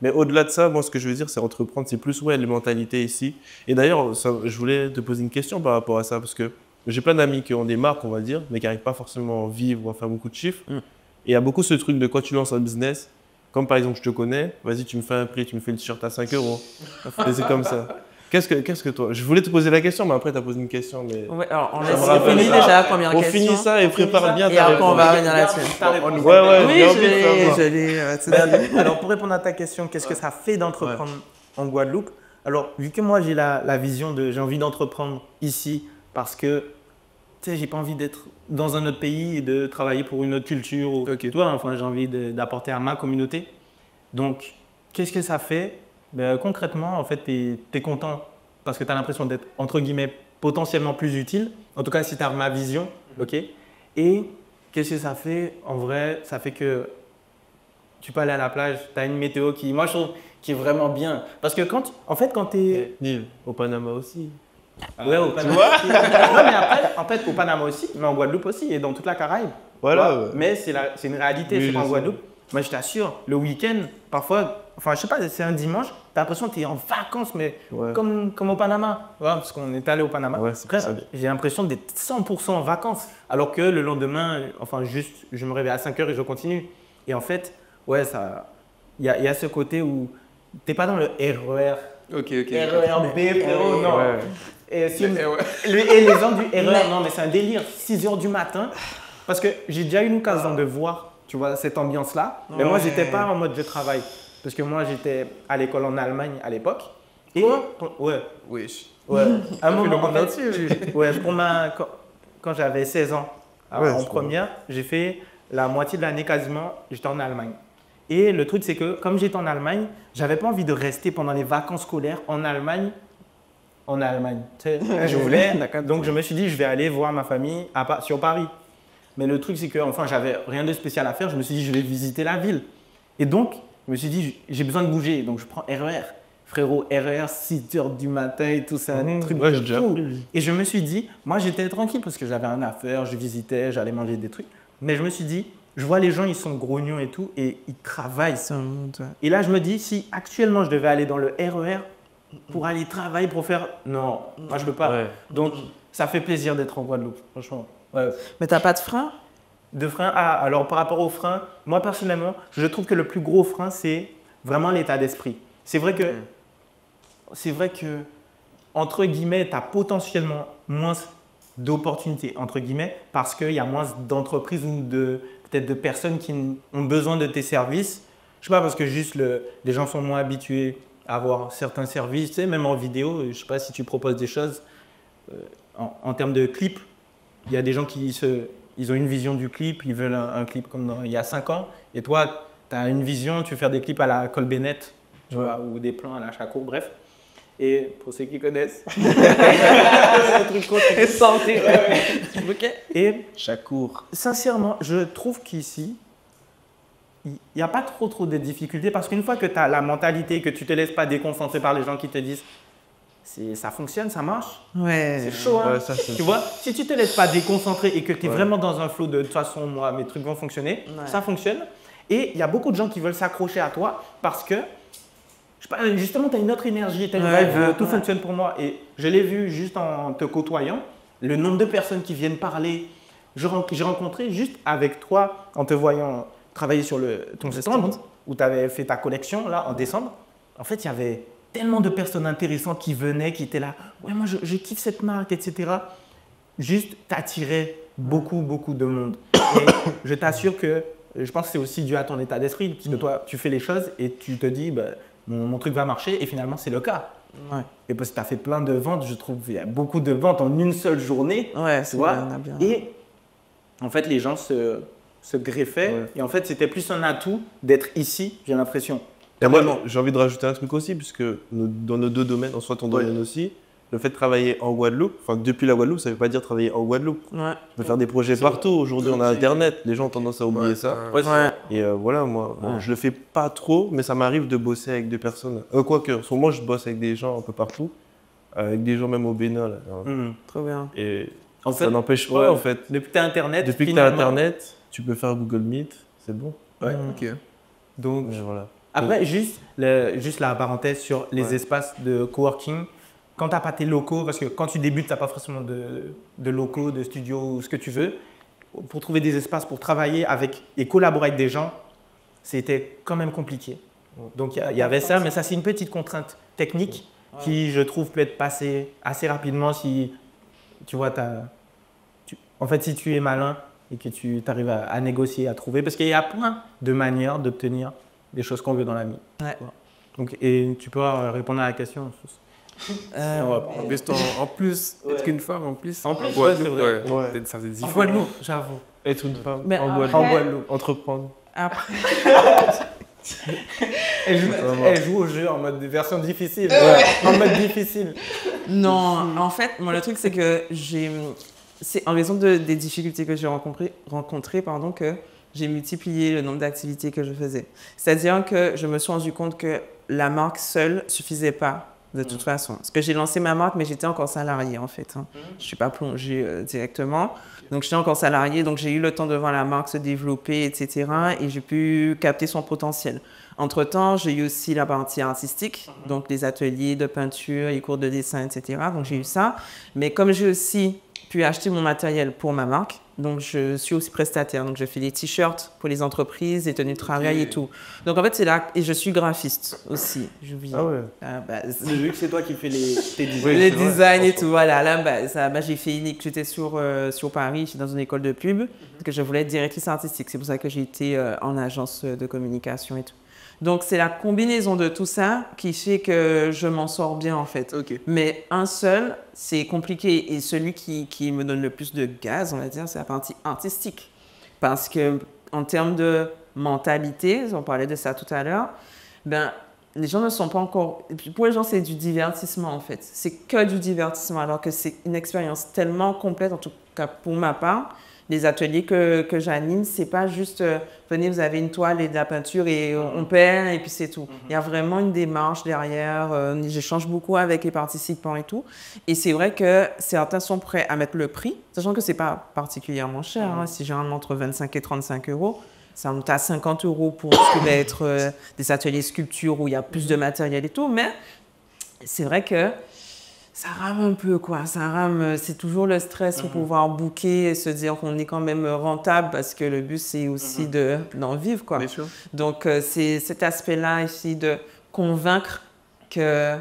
Mais au-delà de ça, moi, ce que je veux dire, c'est entreprendre, c'est plus les mentalités ici. Et d'ailleurs, je voulais te poser une question par rapport à ça, parce que j'ai plein d'amis qui ont des marques, on va dire, mais qui n'arrivent pas forcément à vivre ou à faire beaucoup de chiffres. Et il y a beaucoup ce truc de quand tu lances un business, comme par exemple, je te connais, vas-y, tu me fais un prix, tu me fais le t-shirt à 5 €. Et c'est comme ça. Qu'est-ce que toi... Je voulais te poser la question, mais après, tu as posé une question. Mais... Ouais, alors, on finit déjà la première question. On finit ça et prépare bien ta réponse. Et après, on va revenir là-dessus. Oui, je l'ai. Alors, pour répondre à ta question, qu'est-ce que ça fait d'entreprendre en Guadeloupe? Alors, vu que moi, j'ai la vision j'ai envie d'entreprendre ici parce que, tu sais, j'ai pas envie d'être dans un autre pays et de travailler pour une autre culture. Tu vois, enfin, j'ai envie d'apporter à ma communauté. Donc, qu'est-ce que ça fait? Concrètement, en fait, tu es content parce que tu as l'impression d'être, entre guillemets, potentiellement plus utile. En tout cas, si tu as ma vision. Ok. Et qu'est-ce que ça fait? En vrai, ça fait que tu peux aller à la plage, tu as une météo qui, moi, je trouve, qui est vraiment bien. Parce que quand tu es… Nil, au Panama aussi. Ouais, au Panama aussi. Non, mais après, en fait, au Panama aussi, mais en Guadeloupe aussi et dans toute la Caraïbe. Voilà. Mais c'est une réalité, c'est pas en Guadeloupe. Moi, je t'assure, le week-end, parfois, enfin, je sais pas, c'est un dimanche, tu as l'impression que tu es en vacances, mais comme au Panama. Ouais, parce qu'on est allé au Panama. Ouais, j'ai l'impression d'être 100% en vacances. Alors que le lendemain, enfin, juste, je me réveille à 5 h et je continue. Et en fait, ouais, il y a ce côté où tu n'es pas dans le RER. RER B, frérot, non. Ouais. Et les gens du RER, non, mais c'est un délire. 6 h du matin. Parce que j'ai déjà eu l'occasion de voir. Tu vois, cette ambiance-là. Mais moi, je n'étais pas en mode je travaille. Parce que moi, j'étais à l'école en Allemagne à l'époque. Et à un moment, quand j'avais 16 ans, en première, j'ai fait la moitié de l'année quasiment, j'étais en Allemagne. Et le truc, c'est que comme j'étais en Allemagne, j'avais pas envie de rester pendant les vacances scolaires en Allemagne. Je voulais. Donc, je me suis dit, je vais aller voir ma famille sur Paris. Mais le truc, c'est que enfin, j'avais rien de spécial à faire. Je me suis dit, je vais visiter la ville. Et donc, je me suis dit, j'ai besoin de bouger. Donc, je prends RER. frérot, RER, 6h du matin et tout, c'est un truc Ouais, de j'ai déjà fou. pris. Et je me suis dit, moi j'étais tranquille parce que j'avais rien à faire, je visitais, j'allais manger des trucs. Mais je me suis dit, je vois les gens, ils sont grognons et tout, et ils travaillent. C'est un monde, ouais. Et là, je me dis, si actuellement je devais aller dans le RER pour aller travailler, pour faire. Non, moi je peux pas. Ouais. Donc, ça fait plaisir d'être en Guadeloupe, franchement. Ouais. Mais t'as pas de frein? De frein, alors par rapport au frein, moi personnellement, je trouve que le plus gros frein, c'est vraiment l'état d'esprit. C'est vrai que, entre guillemets, tu as potentiellement moins d'opportunités, entre guillemets, parce qu'il y a moins d'entreprises ou peut-être de personnes qui ont besoin de tes services. Je sais pas, parce que juste les gens sont moins habitués à avoir certains services, tu sais, même en vidéo, je sais pas si tu proposes des choses. En termes de clips, il y a des gens ils ont une vision du clip, ils veulent un clip comme il y a 5 ans, et toi, tu as une vision, tu veux faire des clips à la Cole Bennett, tu vois, ou des plans à la Chaco, bref. Et pour ceux qui connaissent, un truc contre santé. Ok. Et Chaque cours. sincèrement, je trouve qu'ici, il n'y a pas trop de difficultés parce qu'une fois que tu as la mentalité, que tu ne te laisses pas déconcentrer par les gens qui te disent ça fonctionne, ça marche, Ouais. c'est chaud, hein. Ouais, ça, c'est- Tu vois, si tu te laisses pas déconcentrer et que tu es Ouais. vraiment dans un flow de toute façon, moi, mes trucs vont fonctionner, Ouais. ça fonctionne. Et il y a beaucoup de gens qui veulent s'accrocher à toi parce que, je sais pas, justement, tu as une autre énergie, tu as une Ouais, vibe, ouais, tout ouais. fonctionne pour moi. Et je l'ai vu juste en te côtoyant, le nombre de personnes qui viennent parler. J'ai rencontré juste avec toi, en te voyant travailler sur ton stand, où tu avais fait ta collection là en décembre. En fait, il y avait tellement de personnes intéressantes qui venaient, qui étaient là. Ouais, moi, je kiffe cette marque, etc. Juste, t'attirais beaucoup de monde. Et je t'assure que je pense que c'est aussi dû à ton état d'esprit. Que toi, tu fais les choses et tu te dis, bah, mon truc va marcher. Et finalement, c'est le cas. Ouais. Et parce que tu as fait plein de ventes, je trouve. Il y a beaucoup de ventes en une seule journée. Ouais, Tu c'est vois. bien. Et en fait, les gens se greffaient. Ouais. Et en fait, c'était plus un atout d'être ici, j'ai l'impression. Et moi, j'ai envie de rajouter un truc aussi, puisque dans nos deux domaines, en soit ton domaine aussi, le fait de travailler en Guadeloupe, enfin depuis la Guadeloupe, ça ne veut pas dire travailler en Guadeloupe. Ouais. On peut faire des projets partout. Aujourd'hui, on a Internet. Les gens ont tendance à oublier ça. Ouais, Et voilà, moi, bon, je le fais pas trop, mais ça m'arrive de bosser avec des personnes. Quoique, en ce moment, je bosse avec des gens un peu partout, avec des gens même au Bénin. Là. Trop bien. Et En ça fait, n'empêche pas, ouais. en fait. Depuis que tu as Internet, Depuis que tu as finalement- Internet, tu peux faire Google Meet, c'est bon. Ouais. Ok. Donc, Et voilà. après, juste la parenthèse sur les Ouais. espaces de coworking. Quand tu n'as pas tes locaux, parce que quand tu débutes, tu n'as pas forcément de locaux, de studios, ou ce que tu veux. Pour trouver des espaces pour travailler avec et collaborer avec des gens, c'était quand même compliqué. Donc il y avait ça, mais ça c'est une petite contrainte technique qui, je trouve, peut être passée assez rapidement si tu vois, en fait, si tu es malin et que tu arrives à négocier, à trouver, parce qu'il y a plein de manières d'obtenir des choses qu'on veut dans la vie. Ouais. Donc, et tu peux répondre à la question. En plus, être qu'une femme en plus. En plus, ouais, Guadeloupe, c'est vrai. Ouais. Peut-être ça faisait En différent. Guadeloupe, j'avoue. Être une femme Mais en après- Guadeloupe. En Guadeloupe. Entreprendre. Après, Elle joue au jeu en mode version difficile. En mode difficile. non, en fait, moi, le truc, c'est que c'est en raison des difficultés que j'ai rencontrées, que j'ai multiplié le nombre d'activités que je faisais. C'est-à-dire que je me suis rendu compte que la marque seule suffisait pas de toute façon. Parce que j'ai lancé ma marque, mais j'étais encore salariée en fait. Je ne suis pas plongée directement. Donc j'étais encore salariée, donc j'ai eu le temps de voir la marque se développer, etc. Et j'ai pu capter son potentiel. Entre-temps, j'ai eu aussi la partie artistique, donc les ateliers de peinture, les cours de dessin, etc. Donc j'ai eu ça. Mais comme j'ai aussi pu acheter mon matériel pour ma marque, donc je suis aussi prestataire. Donc je fais les t-shirts pour les entreprises, les tenues de travail et tout. Donc en fait, c'est là. Et je suis graphiste aussi. J'oublie. Ah ouais. À la base. Vu que c'est toi qui fais tes designs. Oui, Les c'est vrai. designs et tout, voilà. À la base, j'ai fait j'étais sur Paris, j'étais dans une école de pub, parce que je voulais être directrice artistique. C'est pour ça que j'ai été en agence de communication et tout. Donc c'est la combinaison de tout ça qui fait que je m'en sors bien en fait. Ok. Mais un seul, c'est compliqué. Et celui qui me donne le plus de gaz, on va dire, c'est la partie artistique. Parce que en termes de mentalité, on parlait de ça tout à l'heure, ben, les gens ne sont pas encore... Pour les gens, c'est du divertissement en fait. C'est que du divertissement, alors que c'est une expérience tellement complète, en tout cas pour ma part, les ateliers que j'anime, c'est pas juste venez, vous avez une toile et de la peinture et on peint et puis c'est tout. Il y a vraiment une démarche derrière. J'échange beaucoup avec les participants et tout. Et c'est vrai que certains sont prêts à mettre le prix, sachant que c'est pas particulièrement cher. Hein, c'est généralement entre 25 et 35 euros. Ça monte à 50 euros pour ce qui va être des ateliers sculpture où il y a plus de matériel et tout. Mais c'est vrai que ça rame un peu, quoi. Ça rame. C'est toujours le stress pour pouvoir booker et se dire qu'on est quand même rentable parce que le but, c'est aussi d'en vivre, quoi. Bien sûr. Donc, c'est cet aspect-là ici de convaincre que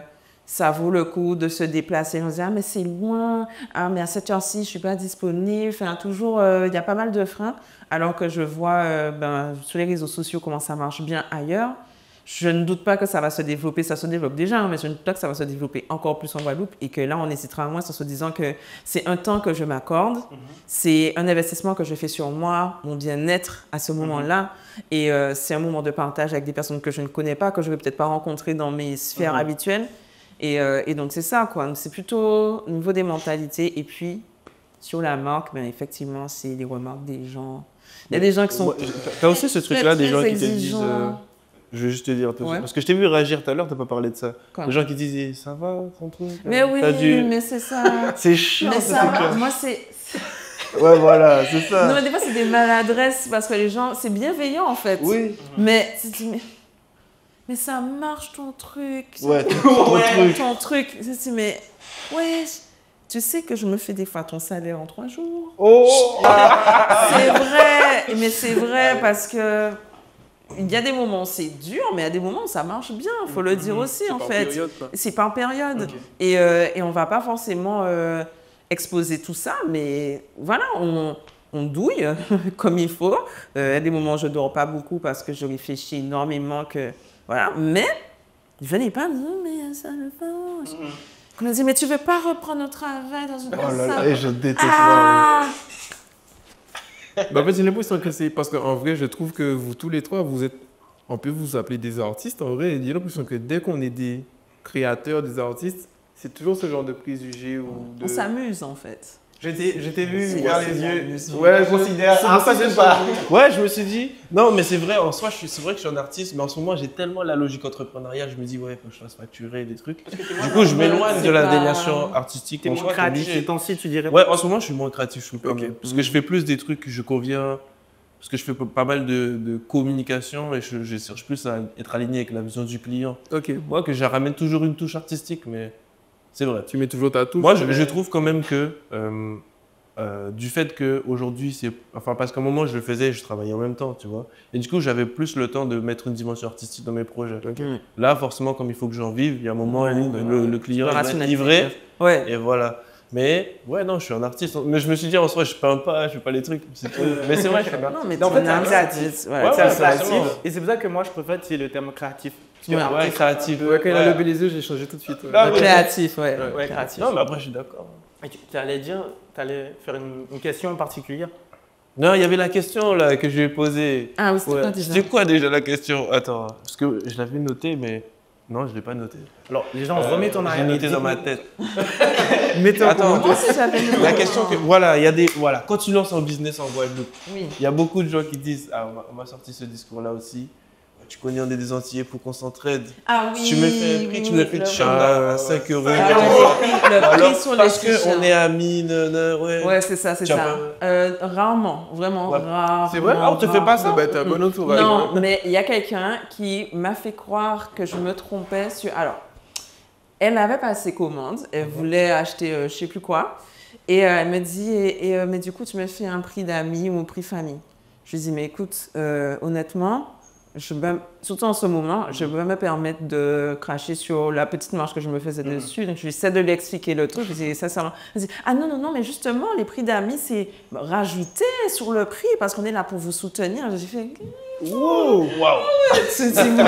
ça vaut le coup de se déplacer. On se dit, ah, mais c'est loin. Ah, mais à cette heure-ci, je ne suis pas disponible. Enfin, toujours, il y a pas mal de freins. Alors que je vois sur les réseaux sociaux comment ça marche bien ailleurs. Je ne doute pas que ça va se développer, ça se développe déjà, hein, mais je ne doute pas que ça va se développer encore plus en Guadeloupe et que là, on hésitera moins en se disant que c'est un temps que je m'accorde, c'est un investissement que je fais sur moi, mon bien-être à ce moment-là, et c'est un moment de partage avec des personnes que je ne connais pas, que je ne vais peut-être pas rencontrer dans mes sphères habituelles. Et donc, c'est ça, quoi. C'est plutôt au niveau des mentalités. Et puis, sur la marque, ben, effectivement, c'est les remarques des gens. Il y a des gens qui sont... T'as aussi ce truc-là, des gens qui te disent... exigeants. Je vais juste te dire, Ouais. parce que je t'ai vu réagir tout à l'heure, t'as pas parlé de ça. Quoi? Des gens qui disent, eh, ça va, ton truc? Mais oui, T'as dû- mais c'est ça. C'est chiant, Mais ce ça, truc-là. moi, c'est... Ouais, voilà, c'est ça. Non, mais des fois, c'est des maladresses parce que les gens... C'est bienveillant, en fait. Oui. Mais tu te dis, mais ça marche, ton truc. Ouais, ton truc. Ton truc. Je dis, mais... Ouais, tu sais que je me fais des fois ton salaire en 3 jours. Oh! C'est vrai, mais c'est vrai parce que il y a des moments où c'est dur, mais il y a des moments où ça marche bien, il faut le dire aussi en par fait. période, quoi. C'est par période. Ok. Et on ne va pas forcément exposer tout ça, mais voilà, on douille comme il faut. Il y a des moments où je ne dors pas beaucoup parce que je réfléchis énormément. Voilà. Mais venez pas me dire, mais ça ne va. On me dit, mais tu ne veux pas reprendre le travail dans une Oh là là, et je déteste ça. Ah! Bah, en fait, j'ai l'impression que c'est parce qu'en vrai, je trouve que vous tous les trois, vous êtes. On peut vous appeler des artistes. En vrai, j'ai l'impression que dès qu'on est des créateurs, des artistes, c'est toujours ce genre de préjugés ou de. On s'amuse en fait. Je t'ai vu C'est- vers c'est les yeux. amusant. Ouais, je considère. C'est pour ça que Ouais, je me suis dit, non, mais c'est vrai, en soi, c'est vrai que je suis un artiste, mais en ce moment, j'ai tellement la logique entrepreneuriale, je me dis, ouais, faut que je fasse facturer des trucs. Du coup, je m'éloigne de la pas- déviation artistique. T'es en moins soi, créatif obligé. ces temps-ci, tu dirais. Ouais, en ce moment, je suis moins créatif, je trouve, quand Ok. même. Parce que je fais plus des trucs que je conviens, parce que je fais pas mal de communication et je cherche plus à être aligné avec la vision du client. Ok. Moi, que je ramène toujours une touche artistique, mais c'est vrai. Tu mets toujours ta touche. Moi, je trouve quand même que du fait qu'aujourd'hui, c'est. Enfin, parce qu'à un moment, je le faisais, je travaillais en même temps, tu vois. Et du coup, j'avais plus le temps de mettre une dimension artistique dans mes projets. Là, forcément, comme il faut que j'en vive, il y a un moment, le client il va être livré. Ouais. Et voilà. Mais, ouais, non, je suis un artiste. Mais je me suis dit, en soi, je peins pas, je fais pas les trucs. C'est tout. Mais c'est vrai, je fais pas. Non, mais En fait, t'es c'est un un créatif. artiste. Ouais, C'est un ouais, créatif. forcément. Et c'est pour ça que moi, je préfère utiliser le terme créatif. Ouais. Ouais, créatif. Ouais, quand il a Ouais. levé les yeux, j'ai changé tout de suite. ouais. Ah, oui. Créatif, ouais. Ouais, créatif. Non, mais après, je suis d'accord. Et tu allais faire une question en particulier. Non, il y avait la question là que je lui ai posée. Ah oui, c'était Ouais. quoi déjà? C'était quoi déjà la question? Attends, parce que je l'avais notée, mais non, je l'ai pas notée. Alors, les gens, remets ton J'ai arrière. noté dans ma tête. Mettez en Attends. commentaire. Moi aussi, j'avais noté. La question que voilà, il y a des voilà, quand tu lances un business en Guadeloupe, Oui. il y a beaucoup de gens qui disent ah on m'a sorti ce discours là aussi. Tu connais, on est des Antillais, faut qu'on s'entraide. Ah oui. Tu me fais un prix, tu me fais de chambre à 5 euros. Ah ouais, le prix Alors, sur les parce t-shirts. qu'on est amis, ouais. Ouais, c'est ça, c'est Tu as ça. Rarement, vraiment Ouais. rarement. C'est vrai? Ah, on te fait pas ça? Ça va être un bon entourage. Non, mais il y a quelqu'un qui m'a fait croire que je me trompais sur... Alors, elle avait passé commande, elle voulait acheter je sais plus quoi, et elle me dit, mais du coup, tu me fais un prix d'amis ou un prix famille. Je lui dis, mais écoute, honnêtement, surtout en ce moment, je peux me permettre de cracher sur la petite marge que je me faisais dessus. Donc, j'essaie de lui expliquer le truc. Je dis, sincèrement, elle dit, ah non, mais justement, les prix d'amis, c'est rajouter sur le prix parce qu'on est là pour vous soutenir. J'ai fait, Wow, wow. c'est moi.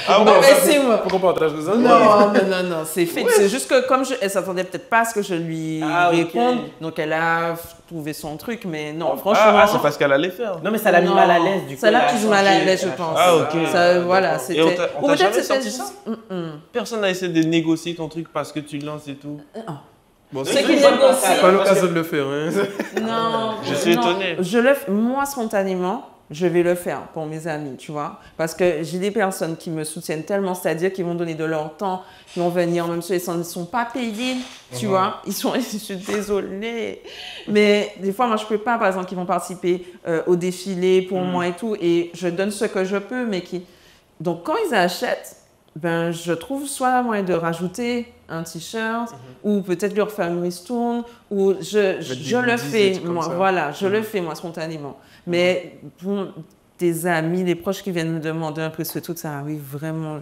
Ah bon, Mais c'est moi. Faut qu'on partage nos amis. Non, c'est fait. C'est juste que comme elle s'attendait peut-être pas à ce que je lui Ah, ok. réponde, donc elle a trouvé son truc, mais non, Ah, franchement. c'est parce qu'elle allait faire. Non, mais ça l'a mis non. mal à l'aise, du coup. Ça l'a elle a plus mal à changé, l'aise, je elle a pense. changé. Ah, ok. Ça, voilà, D'accord. c'était. Et on t'a Ou peut-être jamais c'était sorti juste- ça? Mm-mm. Personne n'a essayé de négocier ton truc parce que tu lances et tout. Non. Bon, Ceux qui négocient. pas l'occasion de le faire. Hein. Non, Je suis non. étonné. Moi, spontanément, je vais le faire pour mes amis, tu vois. Parce que j'ai des personnes qui me soutiennent tellement, c'est-à-dire qu'ils vont donner de leur temps, qui vont venir, même si ils ne sont pas payés, tu vois. Je suis désolée. Mais des fois, moi, je ne peux pas, par exemple, ils vont participer au défilé pour moi et tout. Et je donne ce que je peux, mais qui... Donc, quand ils achètent, ben, je trouve soit moyen de rajouter un t-shirt ou peut-être leur faire une ristourne ou je le fais, moi, voilà, je le fais moi spontanément. Mais pour des amis, des proches qui viennent me demander un peu ce tout, ça arrive vraiment,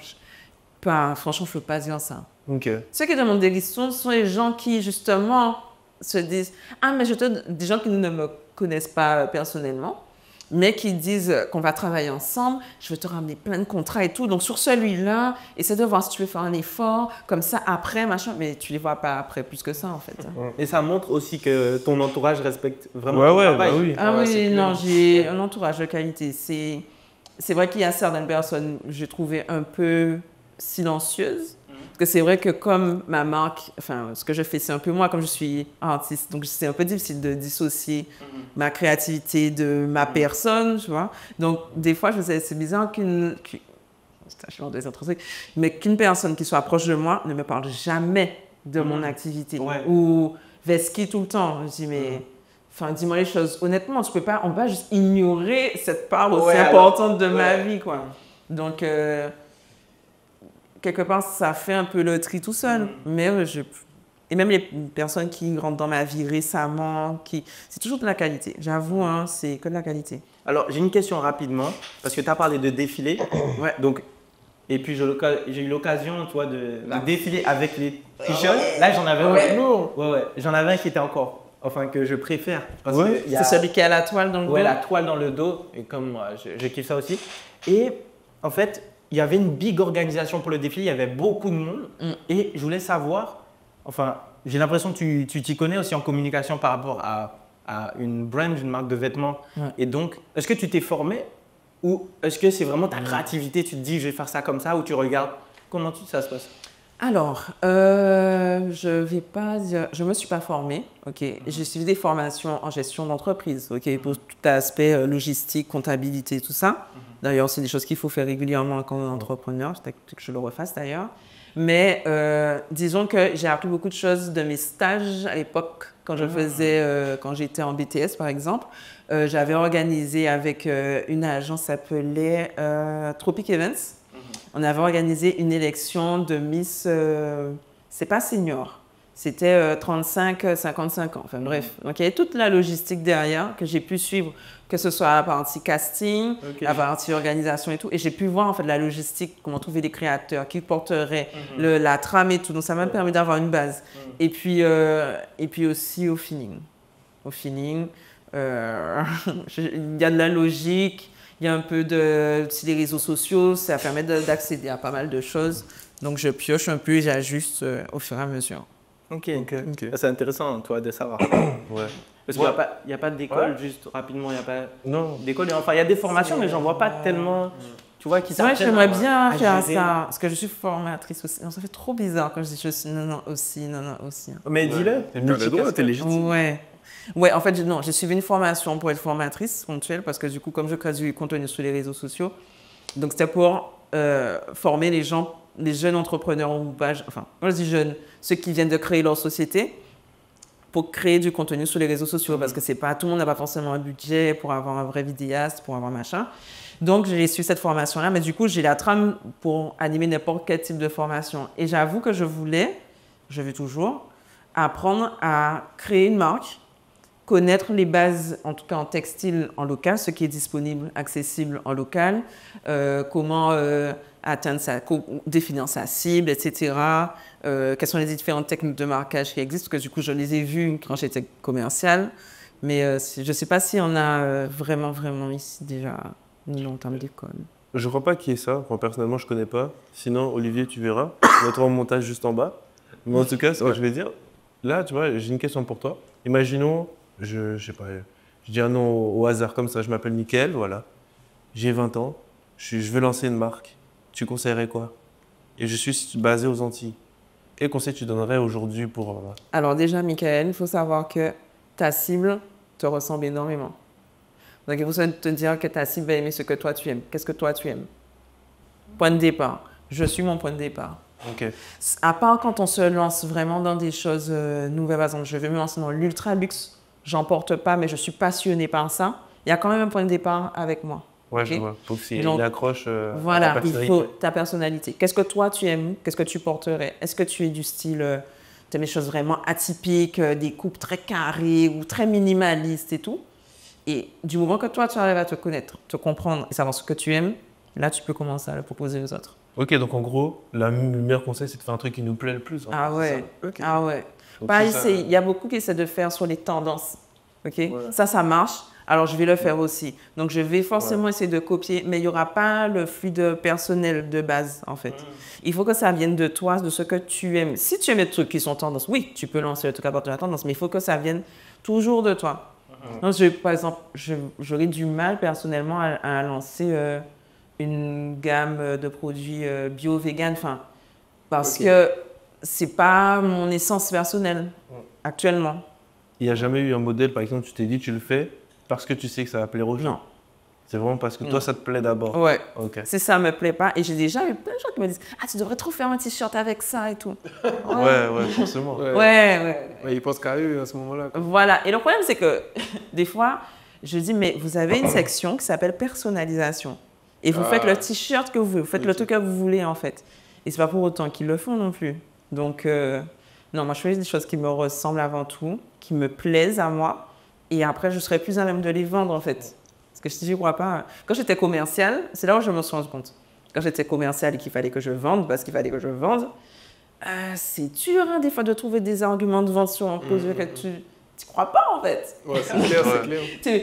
franchement, je ne peux pas dire ça. Ok. Ceux qui demandent des ristournes sont les gens qui, justement, se disent « Ah, mais des gens qui ne me connaissent pas personnellement. » mais qui disent qu'on va travailler ensemble, je vais te ramener plein de contrats et tout. Donc, sur celui-là, essaie de voir si tu veux faire un effort, comme ça, après, machin. Mais tu les vois pas après plus que ça, en fait. Et ça montre aussi que ton entourage respecte vraiment Ouais, ton ouais, travail. bah oui. Ah Ouais, oui, c'est non, clair. j'ai un entourage de qualité. C'est vrai qu'il y a certaines personnes, j'ai trouvé un peu silencieuses. Parce que c'est vrai que comme ma marque, enfin, ce que je fais, c'est un peu moi, comme je suis artiste. Donc, c'est un peu difficile de dissocier ma créativité de ma personne, tu vois. Donc, des fois, je me disais, c'est bizarre mais qu'une personne qui soit proche de moi ne me parle jamais de mon activité. Ouais. Ou Veski tout le temps. Je dis, mais... Enfin, dis-moi les choses. Honnêtement, on ne peut pas juste ignorer cette part aussi importante de ma vie, quoi. Donc, quelque part, ça fait un peu le tri tout seul. Mais et même les personnes qui rentrent dans ma vie récemment, c'est toujours de la qualité. J'avoue, hein, c'est que de la qualité. Alors, j'ai une question rapidement, parce que tu as parlé de défilé. Ouais. Donc, et puis, j'ai eu l'occasion, toi, de défiler avec les t-shirts. Là, j'en avais un. Lourd. Ouais. J'en avais un qui était encore, enfin, que je préfère. Parce Ouais. que y a- C'est celui qui a la toile dans le dos. Ouais, la toile dans le dos. Et comme moi, je kiffe ça aussi. Et en fait, il y avait une big organisation pour le défilé. Il y avait beaucoup de monde. Et je voulais savoir, enfin, j'ai l'impression que tu t'y connais aussi en communication par rapport à une brand, une marque de vêtements. Ouais. Et donc, est-ce que tu t'es formé ou est-ce que c'est vraiment ta créativité? Tu te dis, je vais faire ça comme ça ou tu regardes comment ça se passe? Alors, je vais pas dire, je me suis pas formée, ok. J'ai suivi des formations en gestion d'entreprise, ok, pour tout aspect logistique, comptabilité, tout ça. D'ailleurs, c'est des choses qu'il faut faire régulièrement quand on est entrepreneur. Peut-être que je le refasse d'ailleurs. Mais disons que j'ai appris beaucoup de choses de mes stages à l'époque quand je faisais, quand j'étais en BTS par exemple. J'avais organisé avec une agence qui s'appelait Tropic Events. On avait organisé une élection de Miss, c'est pas senior, c'était 35-55 ans, enfin bref. Donc il y avait toute la logistique derrière que j'ai pu suivre, que ce soit la partie casting, la partie organisation et tout. Et j'ai pu voir en fait la logistique, comment trouver des créateurs qui porteraient la trame et tout. Donc ça m'a permis d'avoir une base. Et puis aussi au feeling. Au feeling, il y a de la logique. Il y a un peu aussi des réseaux sociaux, ça permet d'accéder à pas mal de choses. Donc, je pioche un peu et j'ajuste au fur et à mesure. Ok. C'est intéressant, toi, de savoir. Ouais. Parce qu'il n'y a pas d'école, juste rapidement, il n'y a pas Non. d'école. Enfin, il y a des formations, mais j'en vois pas tellement, tu vois, qui C'est vrai, s'apprennent j'aimerais bien à faire gérer. ça, parce que je suis formatrice aussi. Non, ça fait trop bizarre quand je dis je suis non, aussi. Mais dis-le. T'as le droit, t'es légitime. Ouais, en fait, j'ai suivi une formation pour être formatrice ponctuelle parce que du coup, comme je crée du contenu sur les réseaux sociaux, donc c'était pour former les gens, les jeunes entrepreneurs ou pas, enfin, moi je dis jeunes, ceux qui viennent de créer leur société pour créer du contenu sur les réseaux sociaux parce que c'est pas, tout le monde n'a pas forcément un budget pour avoir un vrai vidéaste, pour avoir machin. Donc, j'ai suivi cette formation-là, mais du coup, j'ai la trame pour animer n'importe quel type de formation. Et j'avoue que je veux toujours, apprendre à créer une marque, connaître les bases, en tout cas en textile en local, ce qui est disponible, accessible en local, comment définir sa cible, etc. Quelles sont les différentes techniques de marquage qui existent, parce que du coup, je les ai vues quand j'étais commerciale, mais je ne sais pas s'il y en a vraiment ici déjà, ni en termes d'école. Je crois pas qu'il y ait ça. Moi, personnellement, je connais pas. Sinon, Olivier, tu verras. On mettra en montage juste en bas. Mais en tout cas, ce que je vais dire, là, tu vois, j'ai une question pour toi. Imaginons, je sais pas, je dis un nom au hasard comme ça. Je m'appelle Mickaël, voilà. J'ai 20 ans. Je veux lancer une marque. Tu conseillerais quoi? Et je suis basé aux Antilles. quel conseil tu donnerais aujourd'hui pour... Alors déjà, Michael, il faut savoir que ta cible te ressemble énormément. Donc il faut te dire que ta cible va aimer ce que toi tu aimes. Qu'est-ce que toi tu aimes? Point de départ. Je suis mon point de départ. Ok. À part quand on se lance vraiment dans des choses nouvelles, par exemple, je vais me lancer dans l'ultra luxe, j'en porte pas, mais je suis passionnée par ça. Il y a quand même un point de départ avec moi. Ouais, Okay. je vois. Faut qu'il y ait Donc, une accroche. Voilà, à ta il personnalité. faut ta personnalité. Qu'est-ce que toi tu aimes? Qu'est-ce que tu porterais? Est-ce que tu es du style, tu aimes les choses vraiment atypiques, des coupes très carrées ou très minimalistes et tout? Et du moment que toi tu arrives à te connaître, te comprendre et savoir ce que tu aimes, là tu peux commencer à le proposer aux autres. Ok, donc en gros, le meilleur conseil, c'est de faire un truc qui nous plaît le plus. En Ah fait, ouais, c'est Ok. ah ouais. Donc, Pas c'est ça. essayer. Il y a beaucoup qui essaient de faire sur les tendances. Ok, Ouais. ça marche. Alors je vais le faire aussi. Donc je vais forcément essayer de copier, mais il n'y aura pas le fluide personnel de base en fait. Il faut que ça vienne de toi, de ce que tu aimes. Si tu aimes les trucs qui sont tendances, oui, tu peux lancer le truc à partir de la tendance, mais il faut que ça vienne toujours de toi. Donc, par exemple, j'aurais du mal personnellement à lancer une gamme de produits bio-vegan, parce que c'est pas mon essence personnelle actuellement. Il n'y a jamais eu un modèle, par exemple, tu t'es dit, tu le fais parce que tu sais que ça va plaire aux gens. Non. C'est vraiment parce que Non. toi, ça te plaît d'abord. Ouais. Ok. Si ça me plaît pas, et j'ai déjà eu plein de gens qui me disent « Ah, tu devrais trop faire un t-shirt avec ça et tout. » Ouais, forcément. Ouais. Ouais, ils pensent qu'à eux à ce moment-là. quoi. Voilà. Et le problème, c'est que des fois, je dis « Mais vous avez une section qui s'appelle personnalisation. Et vous faites le t-shirt que vous voulez, vous faites le truc que vous voulez en fait. Et c'est pas pour autant qu'ils le font non plus. Donc, non, moi je fais des choses qui me ressemblent avant tout, qui me plaisent à moi. Et après, je serai plus à même de les vendre en fait. Parce que je ne crois pas. Quand j'étais commerciale, c'est là où je me suis rendu compte. Quand j'étais commerciale et qu'il fallait que je vende, parce qu'il fallait que je vende, c'est dur hein, des fois de trouver des arguments de vente sur un produit que tu ne crois pas en fait. Ouais, c'est clair, c'est clair.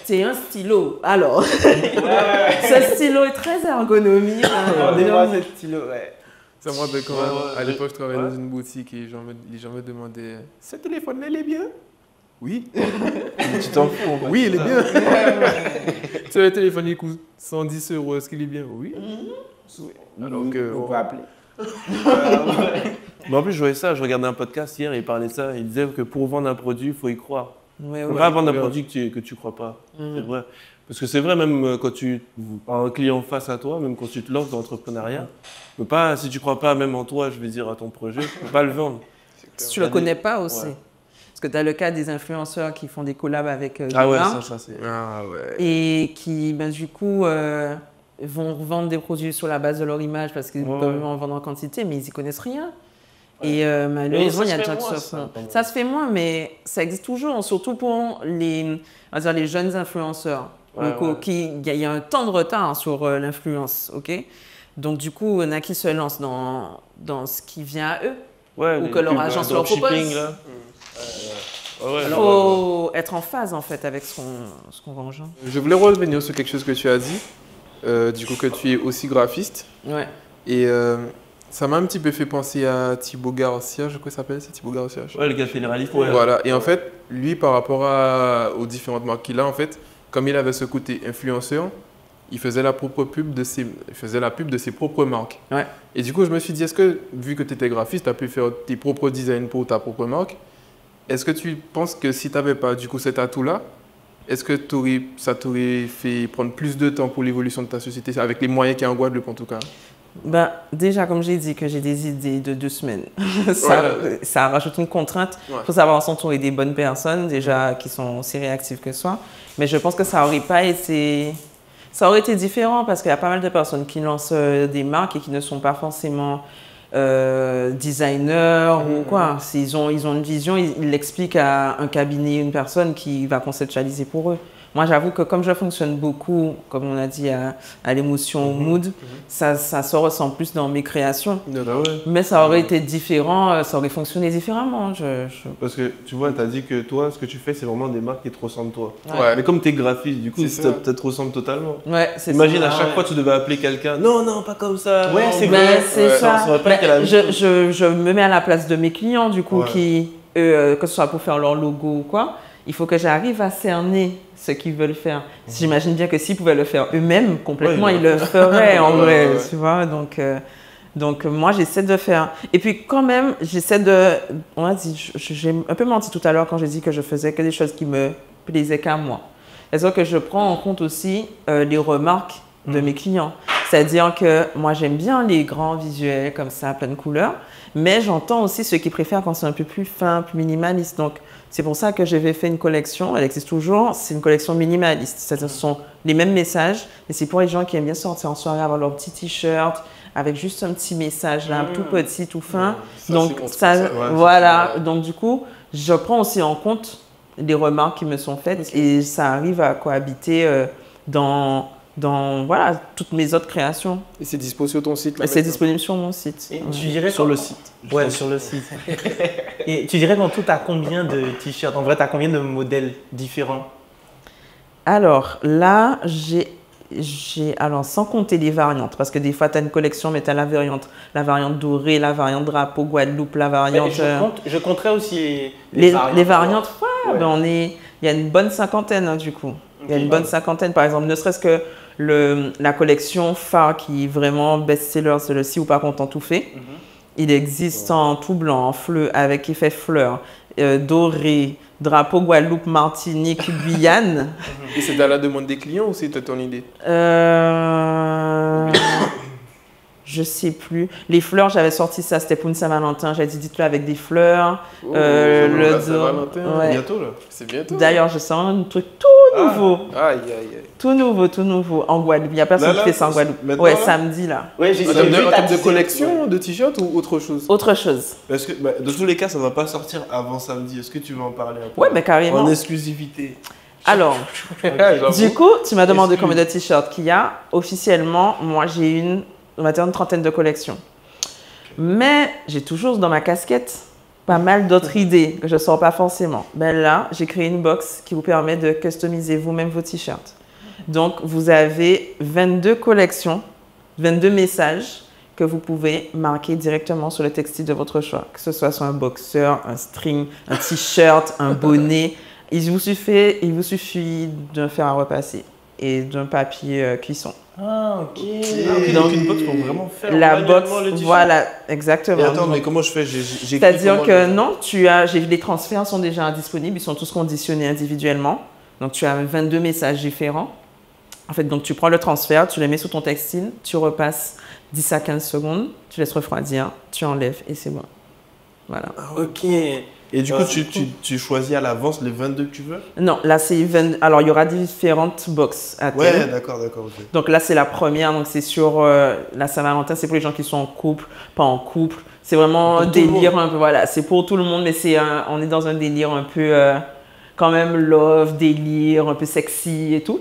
C'est un stylo. Alors, ce stylo est très ergonomique. hein. Donnez-moi ce stylo, ouais. Ça me rappelle quand Ouais, à l'époque je travaillais ouais. dans une boutique et les gens me demandaient ce téléphone-là, il est bien? Oui. Tu t'en fous, en fait. Oui, il est bien. Tu sais, le téléphone il coûte 110 €, est-ce qu'il est bien? Oui. Alors que. Vous pouvez appeler. Mais en plus, je voyais ça, je regardais un podcast hier et il parlait de ça. Il disait que pour vendre un produit, il faut y croire. Ouais, Il ne faut ouais. pas vendre un Ouais. produit que tu crois pas. C'est vrai. Parce que c'est vrai, même quand tu as un client face à toi, même quand tu te lances dans l'entrepreneuriat, tu peux pas, si tu crois pas même en toi, je vais dire à ton projet, tu peux pas le vendre. Si tu ne le connais pas aussi. Ouais. Parce que tu as le cas des influenceurs qui font des collabs avec des Ah ouais, marques ça c'est. Ah ouais. et qui, ben, du coup, vont vendre des produits sur la base de leur image parce qu'ils Ouais, peuvent ouais. en vendre en quantité, mais ils n'y connaissent rien. Et malheureusement, Mais il y ça a des se gens fait qui moins, se ça, font. quand même. Ça se fait moins, mais ça existe toujours, surtout pour les jeunes influenceurs. Ouais, Donc, ouais. il y a un temps de retard sur l'influence, ok? Donc, du coup, il y en a qui se lancent dans ce qui vient à eux. Ouais, Ou les que leur pubs, agence leur dropshipping, propose. là. Ouais, Il ouais. faut être en phase, en fait, avec ce qu'on vend aux gens. Je voulais revenir sur quelque chose que tu as dit, du coup que tu es aussi graphiste. Ouais. Et ça m'a un petit peu fait penser à Thibaut Garcia, je crois qu'il s'appelle, c'est Thibaut Garcia. Ouais, le gars fait les rallyes. Ouais. Voilà, et en fait, lui par rapport aux différentes marques qu'il a, en fait, comme il avait ce côté influenceur, il faisait la pub de ses propres marques. Ouais. Et du coup, je me suis dit, est-ce que, vu que tu étais graphiste, tu as pu faire tes propres designs pour ta propre marque, est-ce que tu penses que si tu n'avais pas du coup cet atout-là, est-ce que ça t'aurait fait prendre plus de temps pour l'évolution de ta société, avec les moyens qu'il y a en Guadeloupe en tout cas? Ben, déjà, comme j'ai dit que j'ai des idées de 2 semaines, ça rajoute une contrainte. Il Ouais. faut savoir s'entourer des bonnes personnes, déjà, qui sont aussi réactives que soi. Mais je pense que ça aurait été différent parce qu'il y a pas mal de personnes qui lancent des marques et qui ne sont pas forcément designers ou quoi. Ils ont une vision, ils l'expliquent à un cabinet, une personne qui va conceptualiser pour eux. Moi, j'avoue que comme je fonctionne beaucoup, comme on a dit, à l'émotion, au mood, ça se ressent plus dans mes créations. Mais ça aurait été différent, ça aurait fonctionné différemment. Parce que tu vois, tu as dit que toi, ce que tu fais, c'est vraiment des marques qui te ressemblent toi. Ouais. Mais comme tu es graphiste, du coup, C'est ça ça. te ressemble totalement. Ouais, c'est Imagine ça. à chaque fois, tu devais appeler quelqu'un. Non, pas comme ça. Ouais, non, c'est mais- Ben, c'est Ouais, ça. ça aurait pas été Ben, la même je me mets à la place de mes clients, du coup, Ouais. qui, eux, que ce soit pour faire leur logo ou quoi, il faut que j'arrive à cerner ce qu'ils veulent faire. J'imagine bien que s'ils pouvaient le faire eux-mêmes complètement, Ouais, ils le feraient en Ouais, vrai, ouais. tu vois. Donc, Donc, moi, j'essaie de faire. Et puis, quand même, j'essaie de. On a dit, j'ai un peu menti tout à l'heure quand j'ai dit que je faisais que des choses qui me plaisaient qu'à moi. C'est-à-dire que je prends en compte aussi les remarques de mes clients. C'est-à-dire que moi, j'aime bien les grands visuels comme ça, plein de couleurs, mais j'entends aussi ceux qui préfèrent quand c'est un peu plus fin, plus minimaliste. Donc, c'est pour ça que j'avais fait une collection, elle existe toujours, c'est une collection minimaliste. C'est-à-dire que ce sont les mêmes messages, mais c'est pour les gens qui aiment bien sortir en soirée, avoir leur petit t-shirt, avec juste un petit message là, tout petit, tout fin. Donc, voilà. Donc, du coup, je prends aussi en compte les remarques qui me sont faites et ça arrive à cohabiter dans voilà, toutes mes autres créations. Et c'est disponible sur ton site là? C'est disponible sur mon site. Et tu dirais Sur le site. Ouais, sur le site. Et tu dirais qu'en tout, tu as combien de t-shirts? En vrai, tu as combien de modèles différents? Alors là, alors sans compter les variantes, parce que des fois tu as une collection, mais tu as la variante dorée, la variante drapeau, Guadeloupe, la variante. Je compterais aussi les variantes. Il y a une bonne cinquantaine hein, du coup. Il y a une bonne cinquantaine, par exemple, ne serait-ce que la collection phare qui est vraiment best-seller, c'est le Si ou Pas Content Tout Fait. Il existe en tout blanc, en fleur, avec effet fleur, doré, drapeau Guadeloupe, Martinique, Guyane. Et c'est à la demande des clients ou c'est ton idée? Je sais plus. Les fleurs, j'avais sorti ça, c'était pour une Saint-Valentin. J'avais dit, dites-le avec des fleurs. Le Saint-Valentin, bientôt là. C'est bientôt. D'ailleurs, je sens un truc tout nouveau. Aïe, aïe, aïe. Tout nouveau. En Guadeloupe. Il n'y a personne qui fait ça en Guadeloupe. Ouais, samedi là. Ouais, En termes de collection, de t-shirts ou autre chose? Autre chose. Parce que dans tous les cas, ça ne va pas sortir avant samedi. Est-ce que tu veux en parler un peu? Ouais, mais carrément. En exclusivité. Alors, du coup, tu m'as demandé combien de t-shirts qu'il y a. Officiellement, moi, j'ai on va dire une trentaine de collections. Mais j'ai toujours dans ma casquette pas mal d'autres idées que je ne sors pas forcément. Ben là, j'ai créé une box qui vous permet de customiser vous-même vos t-shirts. Donc, vous avez 22 collections, 22 messages que vous pouvez marquer directement sur le textile de votre choix. Que ce soit sur un boxer, un string, un t-shirt, un bonnet. Il vous suffit de faire un repasser et d'un papier cuisson. Ah, ok. Donc une box pour vraiment faire la box, voilà, exactement. Et attends, mais comment je fais? C'est-à-dire que non, les transferts sont déjà disponibles, ils sont tous conditionnés individuellement. Donc tu as 22 messages différents. En fait, donc tu prends le transfert, tu le mets sur ton textile, tu repasses 10 à 15 secondes, tu laisses refroidir, tu enlèves et c'est bon. Voilà. Ok. Et du coup, tu choisis à l'avance les 22 que tu veux? Non, là c'est 20. Alors il y aura différentes boxes à thème. Ouais, d'accord. Okay. Donc là c'est la première, donc c'est sur la Saint-Valentin, c'est pour les gens qui sont en couple, pas en couple. C'est vraiment un délire un peu, voilà, c'est pour tout le monde, mais on est dans un délire un peu quand même love, délire, un peu sexy et tout.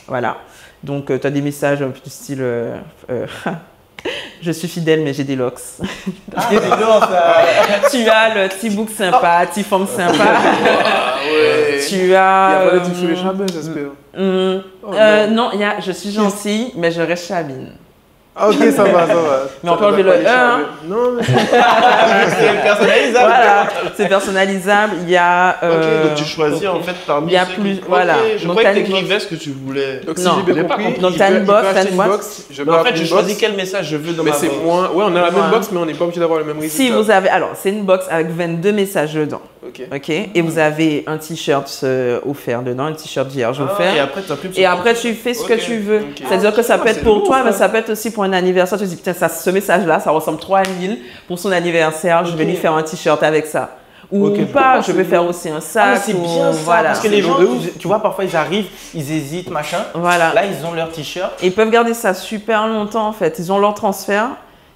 Voilà. Donc tu as des messages un peu du style je suis fidèle, mais j'ai des locks. Ah, des locks, tu as le petit bouc sympa, petit forme sympa. Ouais. Tu as. Il y a pas de truc sur les chabins, j'espère. Non, je suis gentille, mais je reste chabine. Ah, ok, ça va. Mais on peut enlever le E. Hein. Non, mais c'est personnalisable. Voilà, c'est personnalisable. Il y a. Ok, donc tu choisis en fait parmi. Il y a ceux plus. qui... Voilà. Okay, je donc, croyais que tu écrivais ce que tu voulais. donc, si non, j'ai bien compris, donc tu as une box, En fait, je choisis quel message je veux dans mais ma c'est box. moins. Ouais, on a la même box, mais on n'est pas obligé d'avoir le même résultat. Si vous avez. Alors, c'est une box avec 22 messages dedans. Ok. Et vous avez un t-shirt offert dedans, un t-shirt vierge offert. Et après, tu fais ce que tu veux. C'est-à-dire que ça peut être pour toi, mais ça peut être aussi pour un anniversaire. Tu te dis, putain, ce message-là, ça ressemble trop à Lille. Pour son anniversaire, je vais lui faire un t-shirt avec ça. Ou pas, je vais faire aussi un sac. C'est bien ça, voilà. parce que les gens, tu vois, parfois ils arrivent, ils hésitent, machin. Voilà. Là, ils ont leur t-shirt. Et ils peuvent garder ça super longtemps, en fait. Ils ont leur transfert.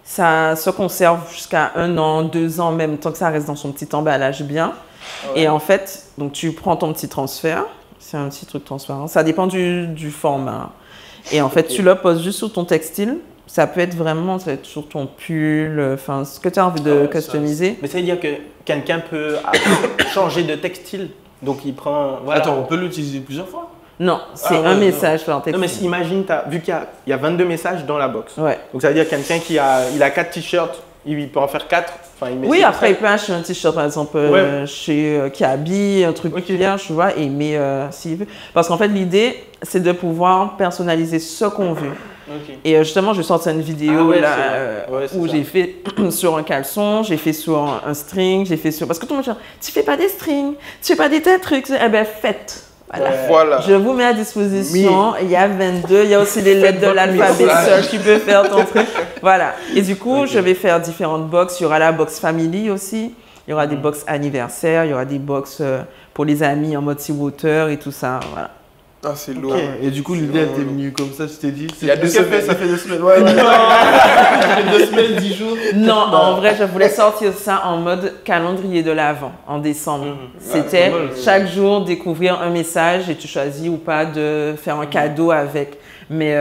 Ça se conserve jusqu'à 1 an, 2 ans même, tant que ça reste dans son petit emballage bien. Ouais. Et en fait, donc tu prends ton petit transfert. C'est un petit truc transparent. Ça dépend du format. Et en fait, tu le poses juste sur ton textile. Ça peut être vraiment sur ton pull, enfin, ce que tu as envie de customiser. Mais ça veut dire que quelqu'un peut changer de textile. Donc il prend. Voilà. Attends, on peut l'utiliser plusieurs fois? Non, c'est un message par textile. Non, mais imagine, vu qu'il y a 22 messages dans la box. Ouais. Donc ça veut dire quelqu'un qui a 4 t-shirts, il peut en faire 4. Enfin, oui, après, il peut acheter un t-shirt, par exemple, chez Kiabi, un truc bien, tu vois, et mais s'il veut. Parce qu'en fait, l'idée, c'est de pouvoir personnaliser ce qu'on veut. Et justement, je sortais une vidéo où ça. j'ai fait sur un caleçon, j'ai fait sur un string, j'ai fait sur... Parce que tout le monde dit, tu fais pas des strings, tu fais pas des tas de trucs. Eh bien, faites. Voilà. Je vous mets à disposition. Il y a 22. Il y a aussi les lettres de l'alphabet seul. Tu peux faire ton truc. Voilà. Et du coup, je vais faire différentes box. Il y aura la box family aussi. Il y aura des box anniversaire. Il y aura des box pour les amis en mode sea water et tout ça. Voilà. Ah, c'est lourd. Et du coup, l'idée elle t'est venue comme ça, tu t'es dit. Il y a 2 semaines. Ça fait 2 semaines. Ouais, ça fait 2 semaines, 10 jours. Non, en vrai, je voulais sortir ça en mode calendrier de l'Avent en décembre. C'était chaque jour découvrir un message et tu choisis ou pas de faire un cadeau avec. Mais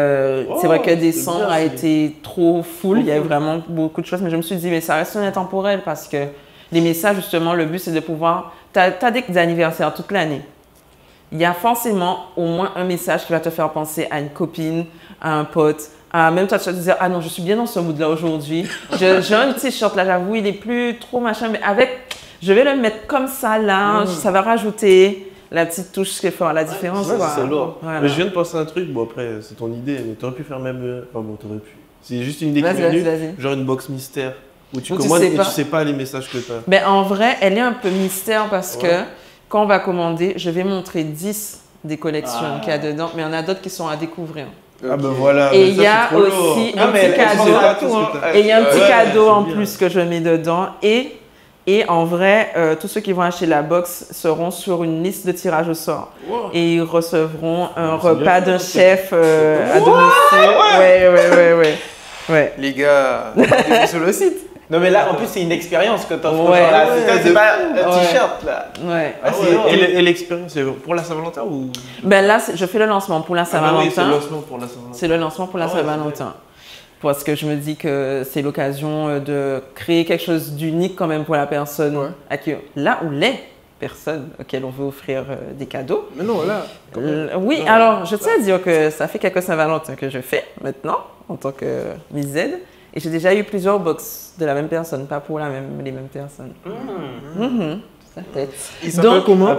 c'est vrai que décembre a été trop full. Il y avait vraiment beaucoup de choses. Mais je me suis dit, mais ça reste intemporel parce que les messages, justement, le but, c'est de pouvoir... Tu as des anniversaires toute l'année. Il y a forcément au moins un message qui va te faire penser à une copine, à un pote. Même toi, tu vas te dire, ah non, je suis bien dans ce mood-là aujourd'hui. J'ai un t-shirt là, j'avoue, il est plus trop machin, mais je vais le mettre comme ça là, ça va rajouter la petite touche qui fera la différence. C'est lourd. Voilà. Mais je viens de penser à un truc, bon après, c'est ton idée, mais t'aurais pu faire même... Enfin bon, t'aurais pu. C'est juste une idée qui est venue, genre une box mystère, où tu commandes et tu sais pas les messages que t'as. Ben, en vrai, elle est un peu mystère parce que quand on va commander, je vais montrer 10 des collections qu'il y a dedans, mais il y en a d'autres qui sont à découvrir. Ah ben voilà. Et il y a aussi un petit cadeau. Et il y a un petit cadeau en plus que je mets dedans. Et en vrai, tous ceux qui vont acheter la box seront sur une liste de tirage au sort. Wow. Et ils recevront un repas d'un chef à domicile. Ouais. Les gars, sur le site. Non mais là en plus c'est une expérience que t'offres. C'est pas un t-shirt là. Ouais. Et l'expérience, c'est pour la Saint-Valentin ou... Ben là, je fais le lancement pour la Saint-Valentin. Oui, c'est le lancement pour la Saint-Valentin. C'est le lancement pour la Saint-Valentin. Parce que je me dis que c'est l'occasion de créer quelque chose d'unique quand même pour la personne. À qui, là où les personnes auxquelles on veut offrir des cadeaux. Mais non, là. Oui, alors je tiens à dire que ça fait quelques Saint-Valentin que je fais maintenant en tant que Miss Z. Et j'ai déjà eu plusieurs box de la même personne, pas pour les mêmes personnes. Ça fait. Il s'appelle comment?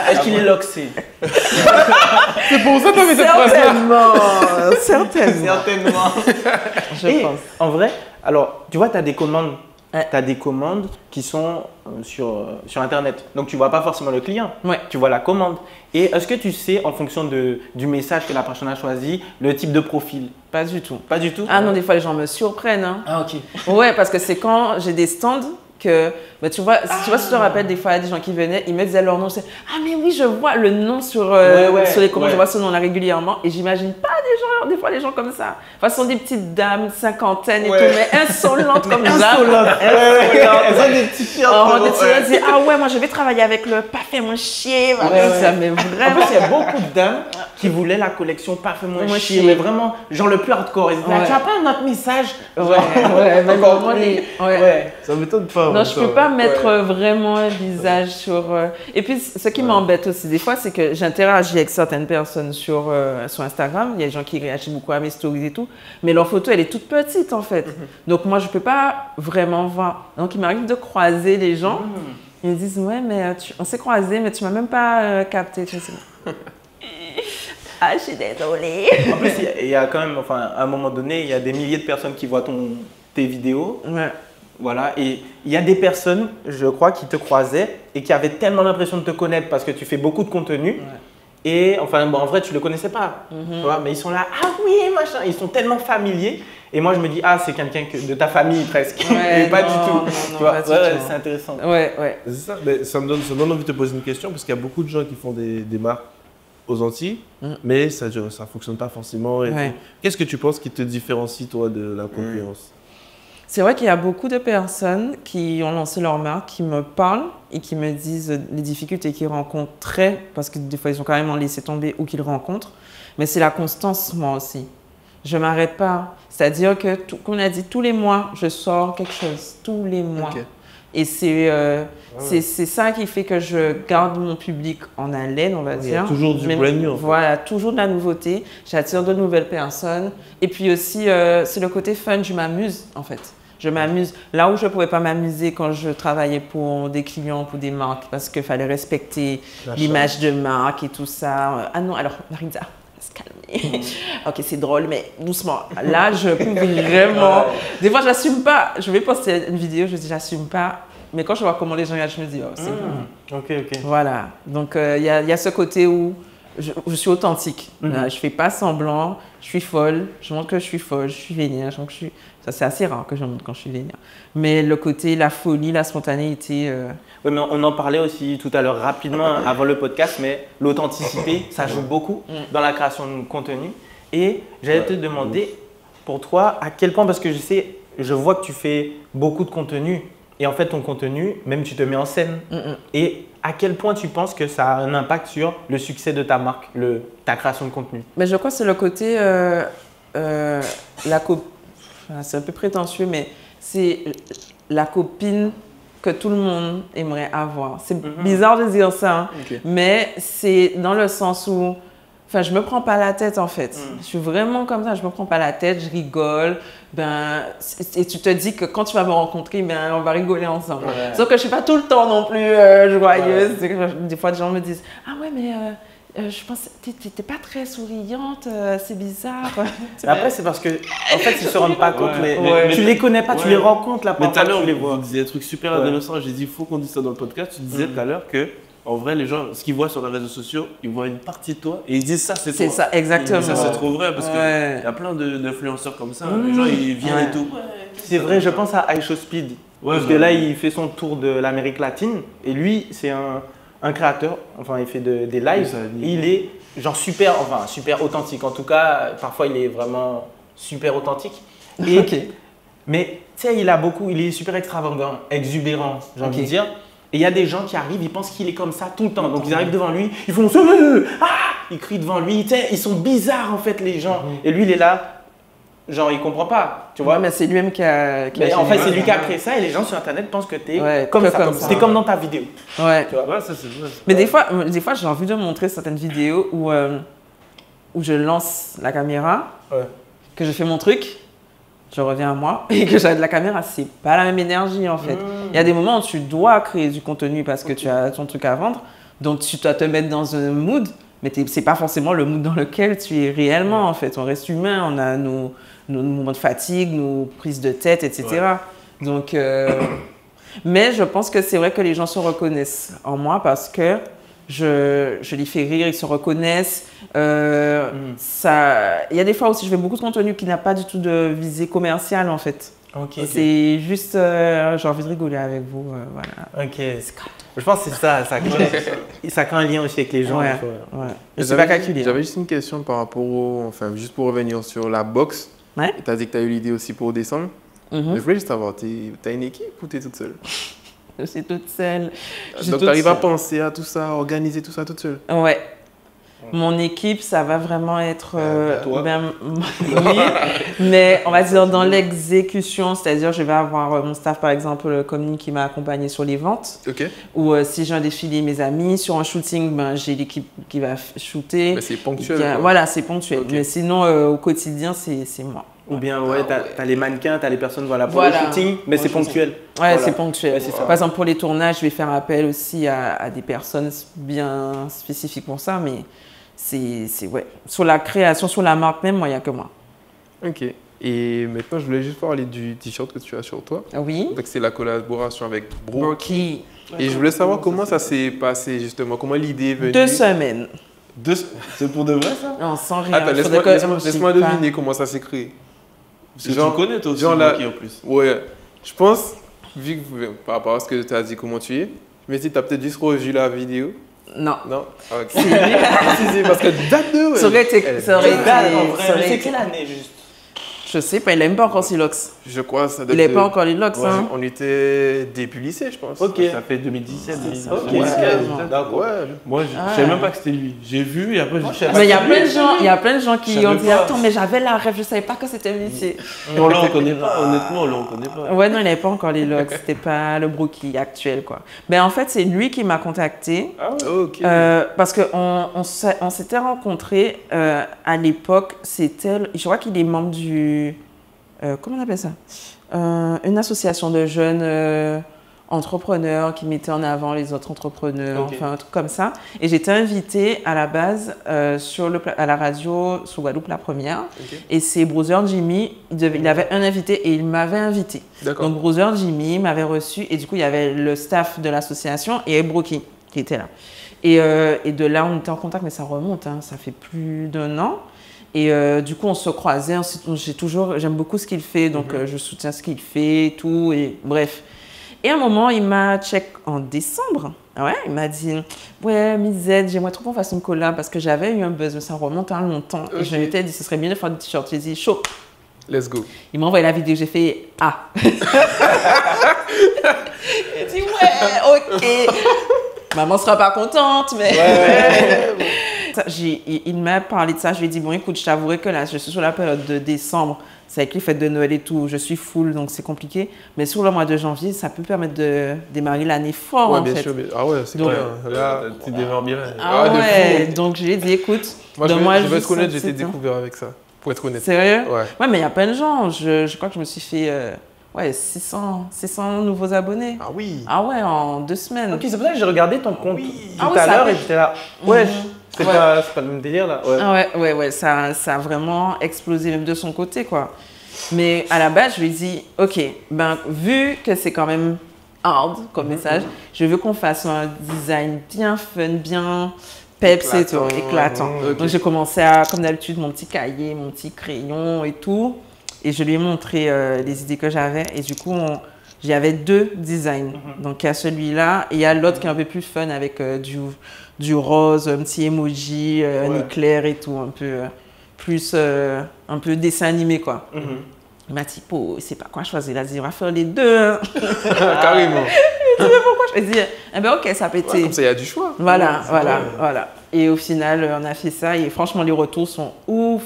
Est-ce qu'il est loxé? C'est pour ça que tu as fait cette phrase-là. Certainement. Je pense. En vrai, alors, tu vois, tu as des commandes. Tu as des commandes qui sont sur Internet. Donc, tu ne vois pas forcément le client. Tu vois la commande. Et est-ce que tu sais, en fonction du message que la personne a choisi, le type de profil? Pas du tout. Pas du tout? Ah non, des fois, les gens me surprennent. Hein. Ah, ok. Ouais, parce que c'est quand j'ai des stands que, bah, tu vois, si tu te rappelles, des fois, il y a des gens qui venaient, ils me disaient leur nom. Je disais, ah, mais oui, je vois le nom sur les commandes, je vois ce nom-là régulièrement. Et j'imagine pas des fois, des gens comme ça. Enfin, ce sont des petites dames, cinquantaine et tout, mais insolentes comme ça. Elles ont des petits shirts. Elles disent, ah ouais, moi, je vais travailler avec le parfait moins chier. Ça, mais En vraiment. plus, il y a beaucoup de dames qui voulaient la collection parfait moins chier, mais vraiment, genre le plus hardcore. Ils disaient, tu as pas un autre message? Même encore Ça m'étonne pas. Non, je peux pas mettre vraiment un visage sur... Et puis, ce qui m'embête aussi des fois, c'est que j'interagis avec certaines personnes sur Instagram. Il y a des gens qui réagissent beaucoup à mes stories et tout. Mais leur photo, elle est toute petite, en fait. Donc, moi, je peux pas vraiment voir. Donc, il m'arrive de croiser les gens. Ils me disent, ouais, mais on s'est croisés, mais tu m'as même pas capté. Je sais pas. Ah, je suis désolée. En plus, il y a quand même, enfin, à un moment donné, il y a des milliers de personnes qui voient tes vidéos. Voilà, et il y a des personnes, je crois, qui te croisaient et qui avaient tellement l'impression de te connaître parce que tu fais beaucoup de contenu. Et enfin, bon, en vrai, tu le connaissais pas. Tu vois, mais ils sont là, ah oui, machin. Ils sont tellement familiers. Et moi, je me dis, ah, c'est quelqu'un de ta famille presque. Et pas du tout. Tu vois, c'est intéressant. C'est ça, mais ça me donne envie de te poser une question parce qu'il y a beaucoup de gens qui font des marques aux Antilles, mais ça ne fonctionne pas forcément. Qu'est-ce que tu penses qui te différencie, toi, de la concurrence? C'est vrai qu'il y a beaucoup de personnes qui ont lancé leur marque, qui me parlent et qui me disent les difficultés qu'ils rencontraient, parce que des fois, ils ont carrément laissé tomber ou qu'ils rencontrent. Mais c'est la constance, moi aussi. Je ne m'arrête pas. C'est-à-dire que, comme on a dit, tous les mois, je sors quelque chose. Tous les mois. Et c'est ça qui fait que je garde mon public en haleine, on va dire. Il y a toujours du brand new. Voilà, toujours de la nouveauté. J'attire de nouvelles personnes. Et puis aussi, c'est le côté fun, je m'amuse en fait. Je m'amuse là où je ne pouvais pas m'amuser quand je travaillais pour des clients, pour des marques, parce qu'il fallait respecter l'image de marque et tout ça. Ah non, alors Marisa, se calmer. Ok, c'est drôle, mais doucement. Là, je peux vraiment. Des fois, j'assume pas. Je vais poster une vidéo, je dis, j'assume pas. Mais quand je vois comment les gens réagissent, je me dis, oh, c'est bon. Ok. Voilà. Donc, il y a ce côté où je suis authentique. Je fais pas semblant. Je suis folle. Je montre que je suis folle. Je suis vénère. Je montre que je suis... Ça, c'est assez rare que je montre quand je suis vénère. Mais le côté, la folie, la spontanéité. Oui, mais on en parlait aussi tout à l'heure rapidement avant le podcast, mais l'authenticité, ça joue beaucoup dans la création de contenu. Et j'allais te demander, pour toi, à quel point, parce que je vois que tu fais beaucoup de contenu. Et en fait, ton contenu, même tu te mets en scène. Et à quel point tu penses que ça a un impact sur le succès de ta marque, ta création de contenu? Mais je crois que c'est le côté, c'est un peu prétentieux, mais c'est la copine que tout le monde aimerait avoir. C'est bizarre de dire ça, hein, mais c'est dans le sens où, enfin, je me prends pas la tête en fait. Je suis vraiment comme ça, je me prends pas la tête, je rigole. Et tu te dis que quand tu vas me rencontrer, on va rigoler ensemble. Ouais. Sauf que je suis pas tout le temps non plus joyeuse. Ouais. Des fois, des gens me disent, ah ouais, mais je pense que t'es pas très souriante, c'est bizarre. Après, c'est parce que, en fait, ils se rendent pas compte. Mais tu les connais pas, tu les rencontres là. Mais tout à l'heure, tu les vois. Tu disais des trucs super intéressants. J'ai dit, il faut qu'on dise ça dans le podcast. Tu disais tout à l'heure que, en vrai, les gens, ce qu'ils voient sur les réseaux sociaux, ils voient une partie de toi et ils disent ça, c'est toi. C'est ça, exactement. Et ça, c'est trop vrai parce qu'il y a plein d'influenceurs comme ça. Les gens, ils viennent et tout. C'est vrai, je pense à iShowSpeed. Parce que là, il fait son tour de l'Amérique latine et lui, c'est un créateur. Enfin, il fait des lives. Et il est genre super authentique. En tout cas, parfois, il est vraiment super authentique. Et, mais tu sais, il est super extravagant, exubérant, j'ai envie de dire. Et il y a des gens qui arrivent, ils pensent qu'il est comme ça tout le temps. Donc ils arrivent devant lui, ils font ils crient devant lui. Tu sais, ils sont bizarres en fait les gens. Et lui il est là, genre il comprend pas, tu vois. Ouais, mais c'est lui-même qui a. En fait c'est lui qui a créé ça et les gens sur internet pensent que t'es comme ça. C'est comme dans ta vidéo. Ouais. Tu vois. Ouais, ça c'est vrai. Mais des fois j'ai envie de montrer certaines vidéos où je lance la caméra, que je fais mon truc. Je reviens à moi et que j'aide la caméra, c'est pas la même énergie en fait. Il y a des moments où tu dois créer du contenu parce que tu as ton truc à vendre, donc tu dois te mettre dans un mood, mais c'est pas forcément le mood dans lequel tu es réellement en fait. On reste humain, on a nos moments de fatigue, nos prises de tête, etc. Donc, mais je pense que c'est vrai que les gens se reconnaissent en moi parce que je les fais rire, ils se reconnaissent. Il y a des fois aussi, je fais beaucoup de contenu qui n'a pas du tout de visée commerciale en fait. C'est juste, j'ai envie de rigoler avec vous. Voilà. Je pense que c'est ça. Ça crée un lien aussi avec les gens. C'est pas calculé. J'avais juste une question par rapport juste pour revenir sur la boxe. Tu as dit que tu as eu l'idée aussi pour descendre. Je voulais juste savoir, tu as une équipe ou tu es toute seule? Je suis toute seule. Donc, tu arrives à penser à tout ça, à organiser tout ça toute seule? Ouais. Mon équipe, ça va vraiment être... toi. Oui, mais on va dire dans l'exécution, c'est-à-dire je vais avoir mon staff, par exemple, le commis qui m'a accompagné sur les ventes. Ou si j'ai un défilé, mes amis. Sur un shooting, j'ai l'équipe qui va shooter. Mais c'est ponctuel. Voilà, c'est ponctuel. Mais sinon, au quotidien, c'est moi. Ou bien, t'as les mannequins, t'as les personnes pour le shooting, mais c'est ponctuel. C'est ponctuel. Par exemple, pour les tournages, je vais faire appel aussi à des personnes bien spécifiques pour ça, mais sur la création, sur la marque même, il n'y a que moi. Ok. Et maintenant, je voulais juste parler du t-shirt que tu as sur toi. Oui. Donc, c'est la collaboration avec Brookie. Et je voulais savoir comment ça s'est passé, justement. Comment l'idée est venue. 2 semaines. C'est pour de vrai, ça? Non, sans rien. Attends, laisse-moi deviner comment ça s'est créé. Parce que tu connais toi aussi, Brookie, en plus. Ouais. Je pense, vu que par rapport à ce que tu as dit, comment tu es, je me dis, tu as peut-être juste revu la vidéo. Non. Ok. C'est parce que date de... Ça aurait été... C'est quelle année juste? Je sais pas, il n'aime pas encore Silox. Je crois ça. Il n'est pas encore Lilox. Hein. On était début lycée, je pense. Ça fait 2017, 2016. D'accord. Moi, je ne savais même pas que c'était lui. J'ai vu et après, je savais pas. Mais il y a plein de gens qui ont dit attends, mais j'avais la rêve, je savais pas que c'était lui. On ne connaît pas, honnêtement, on ne connaît pas. Ouais, non, il n'avait pas encore Lilox. C'était pas le Brookie actuel, quoi. Mais en fait, c'est lui qui m'a contacté. Ah ouais, ok. Parce qu'on s'était rencontrés à l'époque. Je crois qu'il est membre du. Comment on appelle ça? Une association de jeunes entrepreneur qui mettait en avant les autres entrepreneurs, Ok. enfin un truc comme ça. Et j'étais invitée à la base à la radio sur Guadeloupe la première. Ok. Et c'est Brother Jimmy, il avait un invité et il m'avait invité. D'accord. Donc Brother Jimmy m'avait reçu et du coup il y avait le staff de l'association et Ebroki qui était là. Et de là on était en contact, mais ça remonte, hein, ça fait plus d'1 an. Et du coup on se croisait, j'aime beaucoup ce qu'il fait, donc je soutiens ce qu'il fait et tout, et bref. Et à un moment il m'a check en décembre, ouais, il m'a dit ouais Miss Z, j'aimerais trop qu'on fasse une collab parce que j'avais eu un buzz, mais ça remonte à longtemps. Et je m'étais dit ce serait bien de faire des t-shirts, j'ai dit chaud. Let's go. Il m'a envoyé la vidéo, j'ai fait ah. Il dit ouais, ok. Maman sera pas contente, mais. Il m'a parlé de ça, je lui ai dit bon écoute, je t'avouerai que là, je suis sur la période de décembre, c'est avec les fêtes de Noël et tout, je suis full donc c'est compliqué. Mais sur le mois de janvier, ça peut permettre de démarrer l'année fort Ouais, en bien fait. sûr. Ah ouais, c'est Donc- clair. Là, Tu démarres bien. Ah de ouais, fou. donc je lui ai dit écoute, moi, donne-moi je vais juste être honnête, j'ai été cette- découvert avec ça. Pour être honnête. Sérieux? Ouais. Ouais, mais il y a plein de gens. Je crois que je me suis fait 600 nouveaux abonnés. Ah oui. Ah ouais, en 2 semaines. Ok, c'est pour ça que j'ai regardé ton compte oui. tout Ah oui, à ça l'heure fait- et j'étais là. Wesh, c'est Ouais. pas le même délire là. Ouais. Ah ouais, ça a vraiment explosé même de son côté, quoi. Mais à la base, je lui ai dit, ok, ben, vu que c'est quand même hard comme message, je veux qu'on fasse un design bien fun, bien peps et tout, éclatant. Ok. Donc j'ai commencé à, comme d'habitude, mon petit cahier, mon petit crayon et tout. Et je lui ai montré les idées que j'avais. Et du coup, j'avais 2 designs. Donc il y a celui-là et il y a l'autre qui est un peu plus fun avec du rose, un petit emoji, un Ouais. éclair et tout, un peu plus un peu dessin animé quoi. Mhm. Il m'a dit, oh, c'est pas quoi choisir. Il a dit, on va faire les 2. hein. Carrément. Pourquoi je me dis, eh ben ok, ça peut être. Ouais, comme ça, il y a du choix. Voilà, c'est voilà, vrai. voilà. Et au final, on a fait ça et franchement, les retours sont ouf.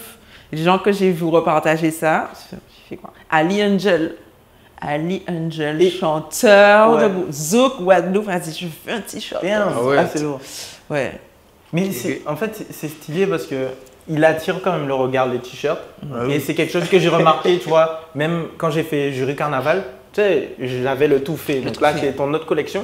Les gens que j'ai vu repartager ça, j'ai fait quoi? Ali Angel, Et- chanteur Ouais. de Zouk Guadeloupe, a dit, je veux un t-shirt. Damn, Ah ouais. c'est lourd. Ouais. Mais Ok. en fait, c'est stylé parce que il attire quand même le regard des t-shirts. Ah Et oui. c'est quelque chose que j'ai remarqué, tu vois, même quand j'ai fait jury carnaval, tu sais, j'avais le tout fait. Donc tout là, fait. c'est ton autre collection.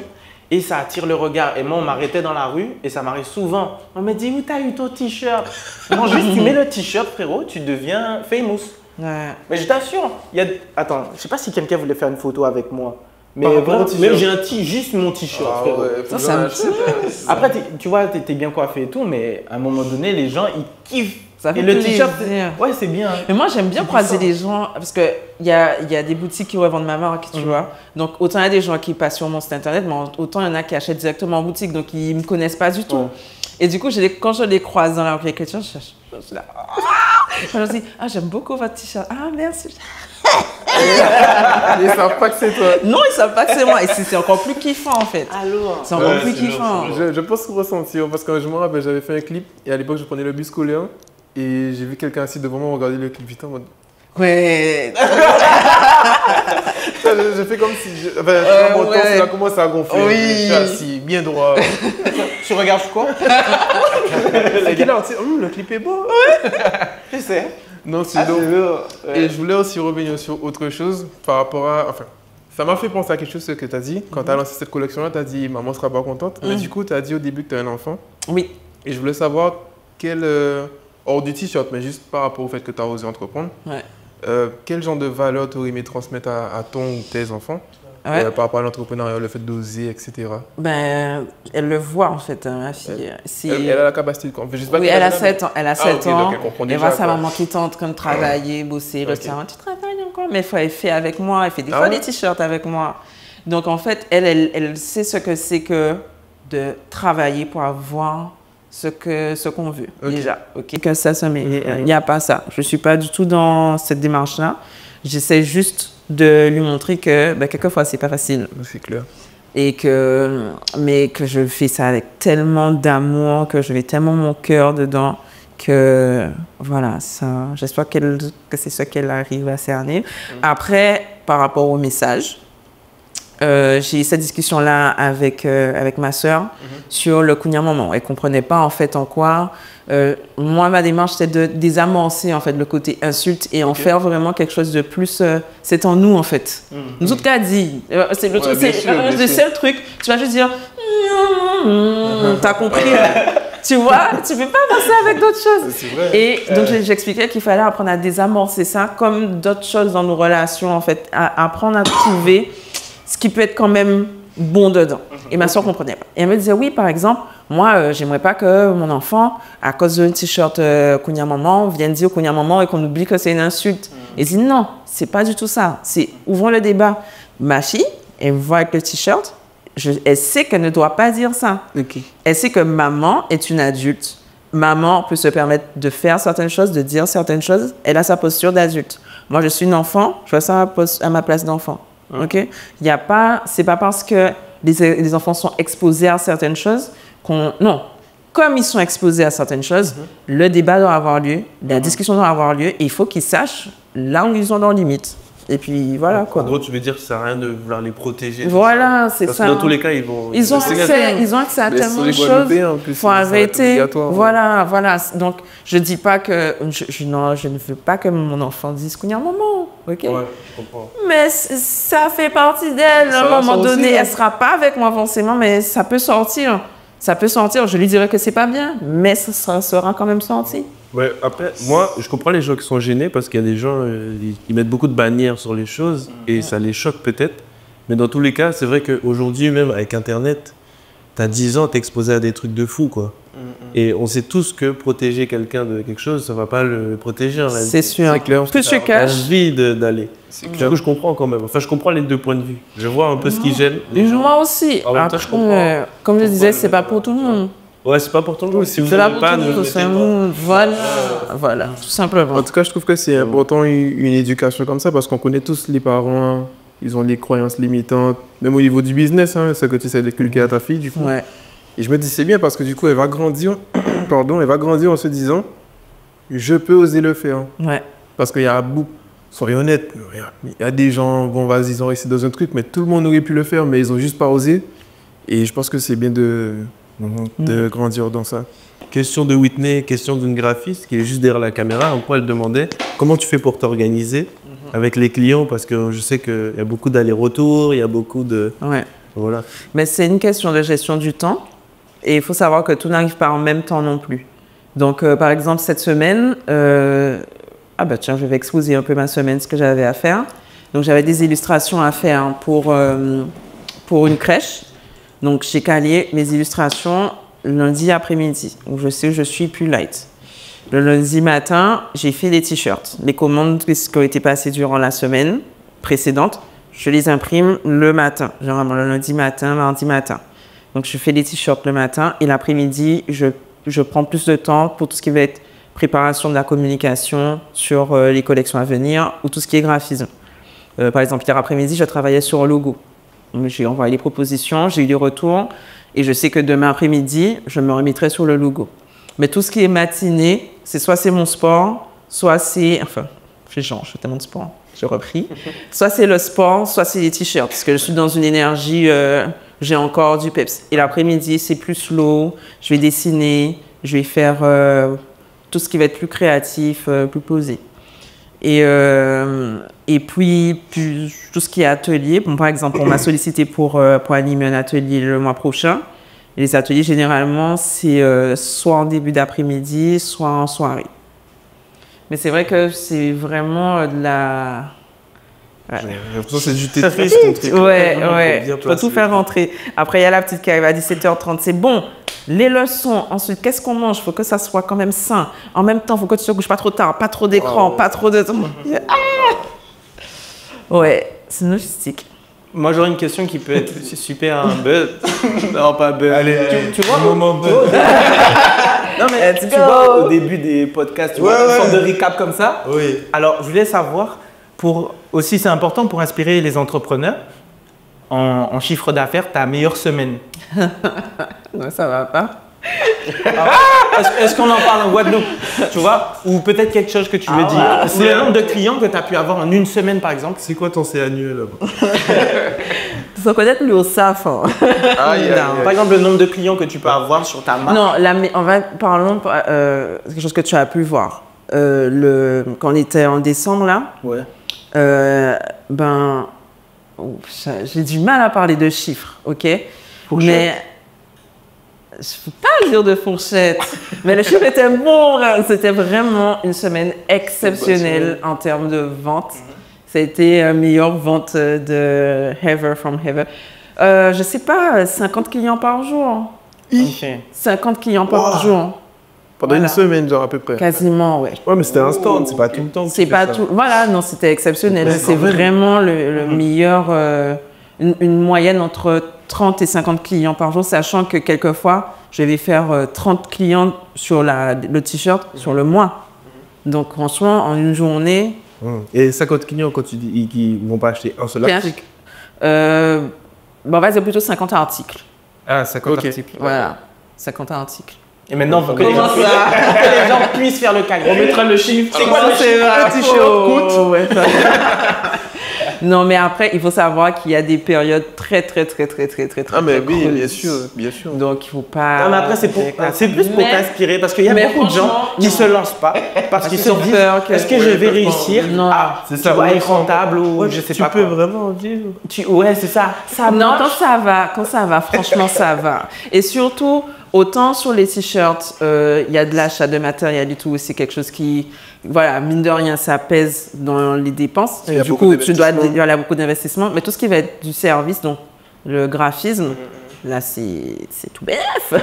Et ça attire le regard. Et moi, on m'arrêtait dans la rue et ça m'arrive souvent. On me dit, où t'as eu ton t-shirt? Non, juste tu mets le t-shirt, frérot, tu deviens famous. Ouais. Mais je t'assure, il y a... Attends, je sais pas si quelqu'un voulait faire une photo avec moi. Mais Par rapport au vraiment, t-shirt. mais j'ai un juste mon t-shirt, Ah frérot. ouais, Ça, faut c'est un bien petit acheter. Après, tu vois, t'es bien coiffé et tout, mais à un moment donné, les gens, ils kiffent. Ça fait et le t-shirt, plaisir. ouais, c'est bien. Mais moi, j'aime bien C'est croiser différent. les gens parce qu'il y a des boutiques qui revendent ma marque, tu vois. Donc, autant il y a des gens qui passent sur mon site internet, mais autant il y en a qui achètent directement en boutique, donc ils ne me connaissent pas du tout. Ouais. Et du coup, quand je les croise dans la rue avec quelqu'un, je suis là. Je leur dis, ah, j'aime beaucoup votre t-shirt. Ah, merci. Ils savent pas que c'est toi. Non, ils savent pas que c'est moi. Et c'est encore plus kiffant, en fait. Alors. C'est encore Ouais, plus c'est lourd, kiffant. c'est lourd. Je pense ressentir parce que je me rappelle, j'avais fait un clip et à l'époque, je prenais le bus scolaire et j'ai vu quelqu'un assis devant moi regarder le clip. Putain, en mode- Ouais. J'ai fait comme si. Enfin, mon ouais. torse, il a commencé à gonfler. Oui. Je suis assis, bien droit. Tu regardes quoi? Et qu'il a dit, le clip est beau. Je sais. Non, c'est Ah, donc. c'est lourd. Ouais. Et je voulais aussi revenir sur autre chose par rapport à. Enfin, ça m'a fait penser à quelque chose ce que tu as dit. Quand tu as lancé cette collection-là, tu as dit maman sera pas contente. Mais du coup, tu as dit au début que tu as un enfant. Oui. Et je voulais savoir quel. Hors du t-shirt, mais juste par rapport au fait que tu as osé entreprendre. Ouais. Quel genre de valeur tu aurais aimé transmettre à ton ou tes enfants Ouais. par rapport à l'entrepreneuriat, le fait d'oser, etc. Ben, elle le voit, en fait, hein, ma fille. Si- Elle a la capacité de. Enfin, je sais pas Oui, quel elle a âge 7 ans. Elle a 7 ok, ans. donc elle comprend Elle déjà, voit sa quoi. maman qui est en train de travailler, bosser. Le Ok. soir, tu travailles encore? Mais elle fait avec moi. Elle fait des Ah fois ouais? des t-shirts avec moi. Donc, en fait, elle sait ce que c'est que de travailler pour avoir ce qu'on veut, Ok. déjà. Ok. Que ça, mais il n'y a pas ça. Je ne suis pas du tout dans cette démarche-là. J'essaie juste de lui montrer que ben, quelquefois, c'est pas facile. C'est clair. Mais que je fais ça avec tellement d'amour, que je mets tellement mon cœur dedans, que voilà, ça, j'espère que c'est ce qu'elle arrive à cerner. Après, par rapport au message, j'ai eu cette discussion-là avec ma sœur sur le Kounia-maman. Elle ne comprenait pas en fait en quoi. Moi, ma démarche, c'était de désamorcer en fait, le côté insulte et en faire vraiment quelque chose de plus. C'est en nous en fait. Nous autres, qu'a dit. C'est le seul truc. Tu vas juste dire. T'as compris. Tu vois, tu ne peux pas penser avec d'autres choses. C'est vrai. Et donc, j'expliquais qu'il fallait apprendre à désamorcer ça comme d'autres choses dans nos relations, en fait. Apprendre à trouver ce qui peut être quand même bon dedans. Et ma soeur ne comprenait pas. Et elle me disait, oui, par exemple, moi, j'aimerais pas que mon enfant, à cause d'un t-shirt Kounia Maman, vienne dire Kounia Maman et qu'on oublie que c'est une insulte. Et je dis, non, c'est pas du tout ça. C'est, ouvrons le débat. Ma fille, elle me voit avec le t-shirt. Elle sait qu'elle ne doit pas dire ça. Ok. Elle sait que maman est une adulte. Maman peut se permettre de faire certaines choses, de dire certaines choses. Elle a sa posture d'adulte. Moi, je suis une enfant, je fais ça à ma place d'enfant. Ok. C'est pas parce que les enfants sont exposés à certaines choses qu'on... Non. Comme ils sont exposés à certaines choses, le débat doit avoir lieu, la discussion doit avoir lieu, et il faut qu'ils sachent là où ils ont leurs limites. Et puis voilà quoi. En gros, tu veux dire que ça sert à rien de vouloir les protéger. Voilà, c'est Parce ça. que dans tous les cas, ils ont accès à tellement de choses. Il faut arrêter. Voilà. Donc, je dis pas que... je ne veux pas que mon enfant dise Kounia Maman. Ok. Ouais, je comprends. Mais ça fait partie d'elle. À un moment donné, elle ne sera pas avec moi forcément, mais ça peut sortir. Ça peut sortir. Je lui dirais que c'est pas bien, mais ça sera quand même sorti. Ouais, après, moi, je comprends les gens qui sont gênés parce qu'il y a des gens qui mettent beaucoup de bannières sur les choses et ça les choque peut-être. Mais dans tous les cas, c'est vrai qu'aujourd'hui, même avec Internet, t'as 10 ans, t'es exposé à des trucs de fou, quoi. Et on sait tous que protéger quelqu'un de quelque chose, ça va pas le protéger. En c'est sûr. C'est clair. Plus tu caches. Envie d'aller. Du coup, je comprends quand même. Enfin, je comprends les deux points de vue. Je vois un peu ce qui gêne. Moi aussi. En même temps, je comprends. Comme je disais, c'est pas pour tout le monde. Ouais, c'est pas pour tout le monde. Si vous C'est là voulez pour pas, tout le ne le monde. mettez C'est un pas. monde. Voilà, tout simplement. En tout cas, je trouve que c'est important une éducation comme ça parce qu'on connaît tous les parents, ils ont les croyances limitantes, même au niveau du business, hein, ce que tu essaies d'inculquer à ta fille, du coup. Ouais. Et je me dis, c'est bien parce que du coup, elle va grandir, elle va grandir en se disant, je peux oser le faire. Ouais. Parce qu'il y a beaucoup, soyons honnêtes, il y a des gens, bon, vas-y, ils ont réussi dans un truc, mais tout le monde aurait pu le faire, mais ils ont juste pas osé. Et je pense que c'est bien de grandir dans ça. Question de Whitney, question d'une graphiste qui est juste derrière la caméra. En quoi elle demandait comment tu fais pour t'organiser avec les clients, parce que je sais qu'il y a beaucoup d'allers-retours, il y a beaucoup de... Ouais. Voilà. Mais c'est une question de gestion du temps. Et il faut savoir que tout n'arrive pas en même temps non plus. Donc, par exemple, cette semaine, tiens, je vais exposer un peu ma semaine, ce que j'avais à faire. Donc, j'avais des illustrations à faire pour une crèche. Donc, j'ai calé mes illustrations lundi après-midi. Donc, je sais que je suis plus light. Le lundi matin, j'ai fait des t-shirts. Les commandes qui ont été passées durant la semaine précédente, je les imprime le matin, généralement le lundi matin, mardi matin. Donc, je fais des t-shirts le matin et l'après-midi, je prends plus de temps pour tout ce qui va être préparation de la communication sur les collections à venir ou tout ce qui est graphisme. Par exemple, hier après-midi, je travaillais sur un logo. J'ai envoyé les propositions, j'ai eu des retours et je sais que demain après-midi, je me remettrai sur le logo. Mais tout ce qui est matinée, soit c'est mon sport, soit c'est... Enfin, je fais tellement de sport, j'ai repris. Soit c'est le sport, soit c'est les t-shirts, parce que je suis dans une énergie, j'ai encore du peps. Et l'après-midi, c'est plus slow, je vais dessiner, je vais faire tout ce qui va être plus créatif, plus posé. Et puis tout ce qui est atelier, bon, par exemple, on m'a sollicité pour animer un atelier le mois prochain. Et les ateliers, généralement, c'est soit en début d'après-midi, soit en soirée. Mais c'est vrai que c'est vraiment de la... Ouais. J'ai l'impression que c'est du Tetris ton truc. Ouais. Je peux tout faire rentrer. Après, il y a la petite qui arrive à 17h30. C'est bon. Les leçons. Ensuite, qu'est-ce qu'on mange? Il faut que ça soit quand même sain. En même temps, il faut que tu ne te couches pas trop tard. Pas trop d'écran, pas trop de... Ouais, c'est une logistique. Moi, j'aurais une question qui peut être super un buzz. Non, pas buzz. Allez, tu vois, moment buzz. Non, mais tu vois, au début des podcasts, tu vois, une sorte de recap comme ça. Oui. Alors, je voulais savoir, aussi, c'est important pour inspirer les entrepreneurs, en chiffre d'affaires, ta meilleure semaine. Non, ça va pas. Est-ce qu'on en parle en Guadeloupe, tu vois? Ou peut-être quelque chose que tu veux dire. C'est le nombre de clients que tu as pu avoir en une semaine, par exemple. C'est quoi ton C annuel là-bas? faut connaître le SAF. Hein. Par exemple, le nombre de clients que tu peux avoir sur ta marque. Non, on va parlons quelque chose que tu as pu voir. Quand on était en décembre là, Ouais. j'ai du mal à parler de chiffres, ok? Mais je ne peux pas dire de fourchette. Mais le chiffre était bon. Là. C'était vraiment une semaine exceptionnelle en termes de vente. Ça a été la meilleure vente de Heather from Heather. Je ne sais pas, 50 clients par jour. Ok. 50 clients par jour. Pendant une semaine, genre à peu près. Quasiment, ouais. Ouais, mais c'était un stand, c'est pas tout le temps. que C'est tu pas fais ça. tout. Voilà, non, c'était exceptionnel. C'est vraiment le meilleur, une moyenne entre 30 et 50 clients par jour, sachant que quelquefois, je vais faire 30 clients sur le t-shirt sur le mois. Donc, franchement, en une journée. Et 50 clients, quand tu dis qu'ils ne vont pas acheter un seul article. On va dire plutôt 50 articles. Ah, 50 articles. Voilà, 50 articles. Et maintenant, faut que les gens puissent faire le calcul. On mettra le chiffre. C'est quoi le chiffre? t-shirt coûte? Ouais, non, mais après, il faut savoir qu'il y a des périodes très Ah, mais oui, creuses. bien sûr, bien sûr. Donc, il ne faut pas... Non, mais après, c'est plus pour t'inspirer parce qu'il y a beaucoup de gens qui se lancent pas parce qu'ils se disent est-ce que je vais réussir à être rentable ou je sais pas. Tu peux vraiment vivre. Ouais, c'est ça. Non, quand ça va, franchement, ça va. Et surtout, autant sur les t-shirts, il y a de l'achat de matériel et tout, c'est quelque chose qui, voilà, mine de rien, ça pèse dans les dépenses. Il y a Du beaucoup coup, il y d'investissement. a beaucoup d'investissements. Mais tout ce qui va être du service, donc le graphisme, là, c'est tout bénef,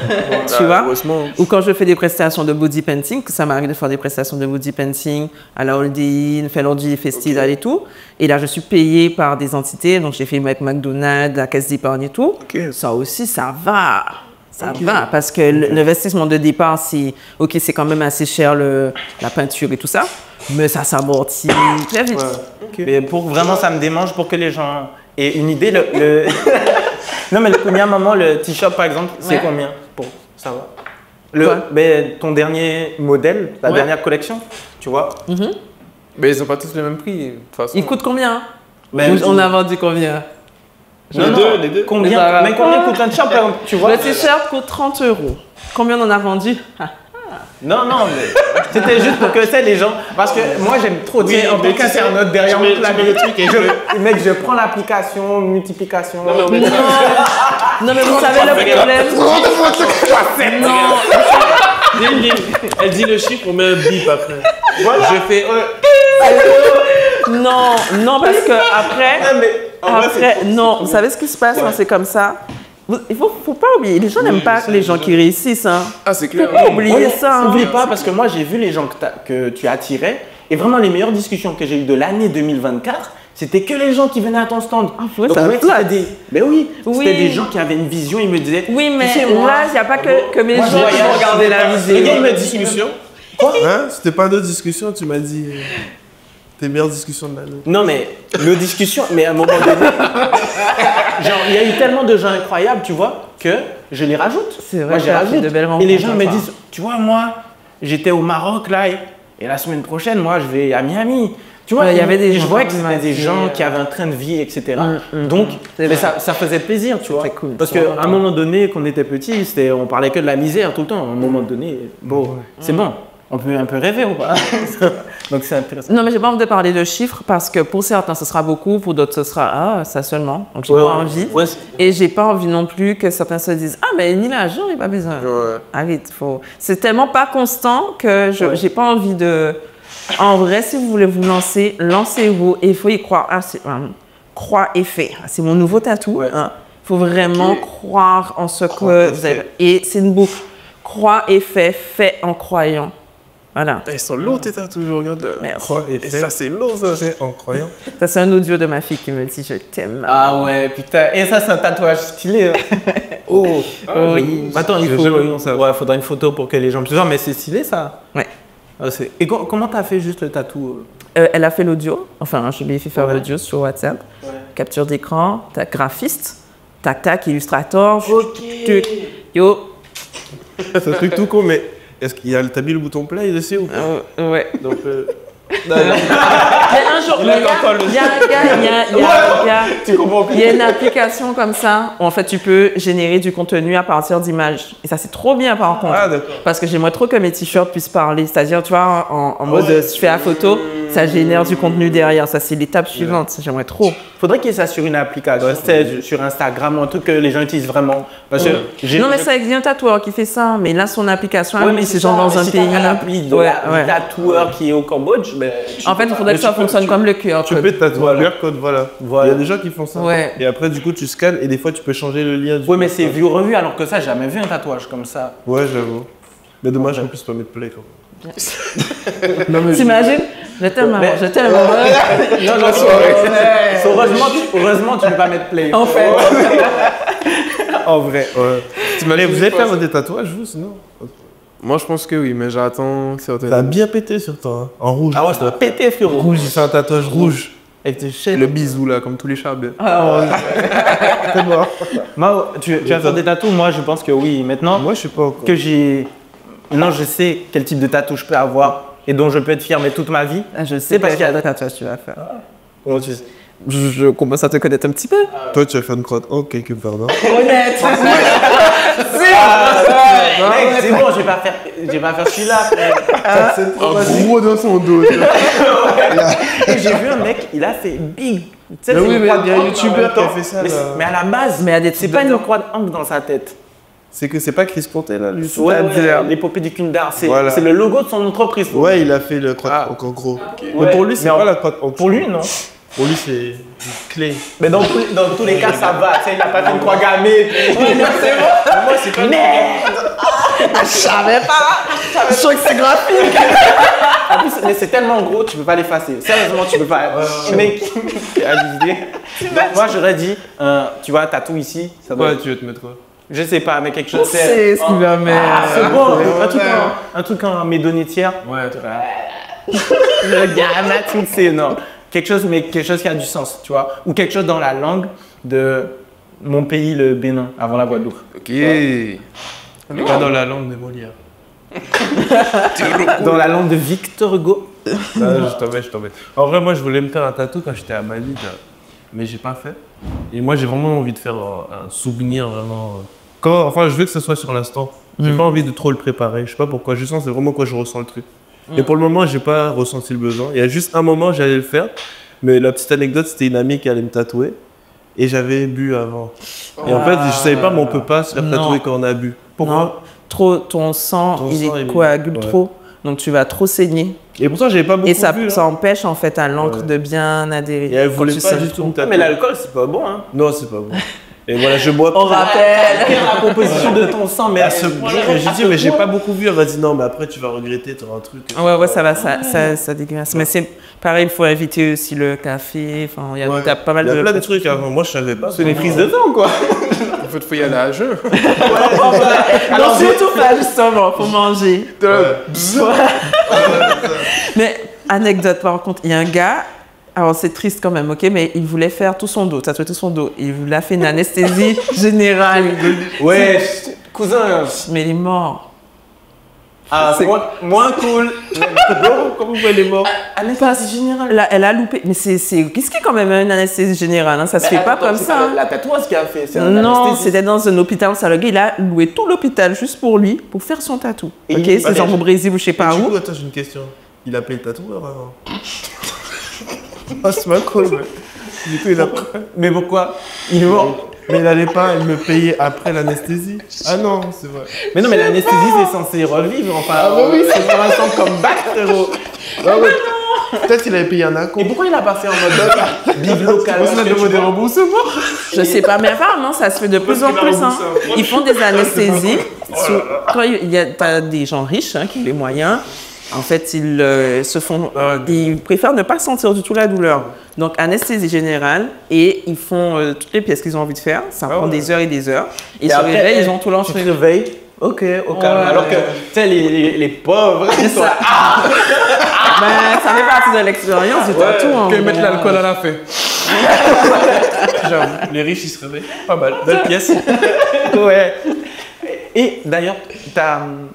tu vois. Heureusement. Ou quand je fais des prestations de body painting, que ça m'arrive de faire des prestations de body painting à la Holiday Inn, Felordi Festival et tout. Et là, je suis payée par des entités. Donc, j'ai fait avec McDonald's, la Caisse d'épargne et tout. Ok. Ça aussi, ça va. Ça va, parce que l'investissement de départ, c'est quand même assez cher, la peinture et tout ça. Mais ça s'amortit très vite. Mais vraiment, ça me démange pour que les gens aient une idée. Non, mais le premier moment, le t-shirt, par exemple, c'est combien pour savoir? Ton dernier modèle, la dernière collection, tu vois? Mais ils n'ont pas tous le même prix, de toute façon. Il coûte combien? Ben, On a vendu combien? Les deux. Combien? Mais combien coûte un t-shirt, par exemple, tu vois? Le t-shirt coûte 30 €. Combien on en a vendu? Non, mais c'était juste pour que c'est les gens. Parce que moi, j'aime trop dire en tant qu'internaute derrière mon clavier. Mec, je prends l'application, multiplication. Non, mais vous savez le problème. Non. Elle dit le chiffre, on met un bip après. Voilà. Je fais. Non, parce que après, non, vous savez ce qui se passe quand c'est comme ça? Il faut pas oublier, les gens n'aiment pas les gens qui réussissent. Hein. Ah, c'est clair. Faut pas oublier ça. Hein. N'oublie pas, parce que moi, j'ai vu les gens que tu attirais. Et vraiment, les meilleures discussions que j'ai eues de l'année 2024, c'était que les gens qui venaient à ton stand. ouais, Donc, ça mec, c'était c'était des gens qui avaient une vision. Ils me disaient, Oui, mais tu sais, moi, là, il n'y a pas que mes gens je qui vont voyage. regarder la Le vidéo. gars, il me dit discussion. Hein? C'était pas notre discussion, tu m'as dit. Tes meilleures discussions de l'année. Non, mais nos discussions, mais à un moment donné, genre, il y a eu tellement de gens incroyables, tu vois, que je les rajoute. C'est vrai, Moi, je les tu as fait rajoute. de belles Et les rencontres, gens me enfin. disent, tu vois, moi, j'étais au Maroc, là, et la semaine prochaine, moi, je vais à Miami. Tu vois, Ouais, il y avait des je gens voyais que qui c'était m'ont des dit, gens qui avaient un train de vie, etc. Mm, Donc, c'est mais vrai. ça faisait plaisir, tu vois. Très cool. Parce qu'à un moment donné, quand on était petit, on parlait que de la misère tout le temps. À un moment donné, bon, c'est bon. On peut un peu rêver ou pas? Donc, c'est intéressant. Non, mais j'ai pas envie de parler de chiffres parce que pour certains, ce sera beaucoup, pour d'autres, ce sera ça seulement. Donc, j'ai pas envie. Ouais, Et j'ai pas envie non plus que certains se disent mais ni l'argent, il n'y a pas besoin. Ouais. Arrête, c'est tellement pas constant que j'ai pas envie de. En vrai, si vous voulez vous lancer, lancez-vous et il faut y croire. Croire et faire. C'est mon nouveau tatou. Ouais. Il faut vraiment croire en ce que vous avez. Et c'est une boucle. Croire et fait en croyant. Voilà. Ils sont lourds, tes tatous, je regarde. Merci. Et ça, c'est lourd, ça, c'est incroyable. Ça, c'est un audio de ma fille qui me dit je t'aime. Ah ouais, putain. Et ça, c'est un tatouage stylé. Oh. Oui. Attends, il J'ai faut. jamais vu ça. Ouais, faudra une photo pour que les gens puissent voir, mais c'est stylé ça. Ouais. Ah, et comment t'as fait juste le tatou? Elle a fait l'audio. Enfin, je lui ai fait faire Ouais. l'audio sur WhatsApp. Ouais. Capture d'écran, tac, graphiste, tac, tac, illustrator. Ok. Yo. C'est un truc tout con, mais est-ce qu'il y a t'as mis le bouton play dessus ou pas? Ouais. Donc, Mais un jour, il y a une application comme ça où en fait tu peux générer du contenu à partir d'images. Et ça c'est trop bien par contre. Ah, d'accord. Parce que j'aimerais trop que mes t-shirts puissent parler. C'est-à-dire, tu vois, en mode je fais la photo, ça génère du contenu derrière. Ça c'est l'étape suivante. J'aimerais trop. Faudrait qu'il y ait ça sur une application, sur Instagram, un truc que les gens utilisent vraiment. Parce que Non mais ça existe un tatoueur qui fait ça, mais là son application, ouais, mais c'est genre dans un pays. L'appli de un tatoueur qui est au Cambodge, mais en fait, il faudrait que ça fonctionne comme le QR Tu code. peux tatouer le QR code, voilà. Il y a des gens qui font ça. Ouais. Et après, du coup, tu scannes et des fois, tu peux changer le lien. oui, mais c'est vu revu, alors que ça, j'ai jamais vu un tatouage comme ça. Ouais, j'avoue. Mais dommage qu'on puisse pas mettre play, quand même. Non, mais T'imagines? Je t'aime, Mais- je t'aime. Non, heureusement, tu peux pas mettre play. En fait. En vrai, ouais. Mais vous allez faire des tatouages, vous, sinon? Moi, je pense que oui, mais j'attends certaines. Ça a bien pété sur toi, hein. En rouge. Ah ouais, ça va péter, frérot. Rouge, il fait un tatouage rouge. Avec tes chaînes. Le bisou, là, comme tous les charbons. C'est mort. Moi, tu vas faire des tatous? Moi, je pense que oui. Maintenant Moi, je sais pas encore. que Maintenant, je sais quel type de tatou je peux avoir et dont je peux être fier, mais toute ma vie. Je sais parce pas qu'il y a quel tatouage tu vas faire. Comment tu sais? Je commence à te connaître un petit peu. Toi, tu vas faire une crotte. Oh, quelque part, non? Honnête. Mec, c'est bon, je vais pas faire celui-là, frère. Un gros dans son dos. tu vois. Et j'ai vu un mec, il a fait big. Tu sais, Mais c'est oui, une mais croix il y a un d'angle youtubeur en même qui a temps. fait ça, Mais, là. mais à la base, Mais à des c'est pas une croix d'angle dans sa tête. C'est que c'est pas Chris Pontet, là, lui. Ouais, l'épopée du Kundar, c'est Voilà. c'est le logo de son entreprise. Ouais, il a fait le crotte encore gros. Mais Ouais, pour lui, c'est mais pas en- la crotte. Pour lui, non. Pour lui, c'est une clé. Mais dans tous les cas, ça va. Tu sais, il a pas fait une croix gammée. Ouais, non, c'est bon. Moi, c'est pas Je savais pas. Je crois que c'est graphique. En plus, mais c'est tellement gros, tu peux pas l'effacer. Sérieusement, tu peux pas. Mec, c'est abusé. Moi, j'aurais dit, tu vois, tatou ici. Ça doit Ouais, être- tu veux te mettre quoi? Je sais pas, mais quelque chose. C'est ce qu'il va mettre. C'est bon, un truc en médonitière. Ouais, Le gars m'a tout, c'est non. Quelque chose, mais quelque chose qui a du sens, tu vois. Ou quelque chose dans la langue de mon pays, le Bénin, avant la Guadeloupe. Ok. pas dans la langue de Molière. Dans la langue de Victor Hugo. Non, je t'embête. En vrai, moi, je voulais me faire un tatou quand j'étais à Bali, là. Mais j'ai pas fait. Et moi, j'ai vraiment envie de faire un souvenir vraiment. Enfin, je veux que ce soit sur l'instant. J'ai pas envie de trop le préparer. Je sais pas pourquoi. Je sens c'est vraiment quand je ressens le truc. Et pour le moment, j'ai pas ressenti le besoin. Il y a juste un moment, j'allais le faire. Mais la petite anecdote, c'était une amie qui allait me tatouer. Et j'avais bu avant. Et en fait, je savais pas, mais on peut pas se faire Non. tatouer quand on a bu. Pourquoi? Non, trop, ton sang, Ton il sang, il- coagule ouais. trop. Donc tu vas trop saigner. Et pourtant, j'avais pas beaucoup Et ça, bu. ça hein. empêche en fait à l'encre Ouais. de bien adhérer. Et elle Quand voulait tu pas saignes du tout trop. me tatouer. Mais l'alcool, c'est pas bon, hein. Non, c'est pas bon. Et voilà, je bois. On rappelle. La composition de ton sang, mais À ce point, j'ai dit, mais j'ai pas beaucoup vu. Elle m'a dit, non, mais après, tu vas regretter, tu auras un truc. Ouais, ça va, ça dégueulasse. Mais c'est pareil, il faut éviter aussi le café. Enfin, il y a Ouais. t'as pas mal Il y a de. plein de trucs avant. Moi, je savais pas. c'est des prises de temps, quoi. En fait, faut y aller à jeun. Non, surtout pas justement, faut manger. Mais anecdote par contre, il y a un gars, alors c'est triste quand même, ok, mais il voulait faire tout son dos, tatouer tout son dos. Il a fait une anesthésie générale. Ouais, cousin. Mais il est mort. Ah, c'est moins cool. Comment elle est morte? Anesthésie générale. Là, elle a loupé. Mais c'est risqué quand même, hein, une anesthésie générale. Hein, ça se fait pas comme ça. Hein. La tatoueuse qui a fait. C'est un Non, anesthésiste. c'était dans un hôpital. Ça, le gars, il a loué tout l'hôpital juste pour lui, pour faire son tatou. Et Ok, il- c'est genre au Brésil ou je sais pas Du où. coup, attends, j'ai une question. Il a payé le tatoueur avant. Ah, c'est pas cool, ouais. Du coup, il a pas. Mais pourquoi? Il est mort. Mais il allait pas me payer après l'anesthésie. Ah non, c'est vrai. Mais non, mais l'anesthésie, c'est censé revivre. Enfin, c'est pour l'instant comme back, frérot. Ah ouais. Peut-être qu'il avait payé un Et acompte. pourquoi il a pas fait en mode big local? On a demandé remboursement. Je sais pas, mais apparemment, ça se fait de plus en qu'il a plus. Hein. remboursé un Ils font des anesthésies. Quand il y a t'as des gens riches hein, qui ont les moyens, en fait, ils préfèrent ne pas sentir du tout la douleur. Donc, anesthésie générale, et ils font toutes les pièces qu'ils ont envie de faire. Ça prend des heures et des heures. Et sur les réveils, ils ont tout Tu lancé. te réveilles. Ok, au calme. Ouais. Alors que, tu sais, les pauvres, ils sont là. Ben, ça fait partie de l'expérience du tatou. Hein. Que mettre l'alcool à la fin. J'avoue, les riches, ils se réveillent. Pas mal. Belle pièce. Ouais. Et d'ailleurs,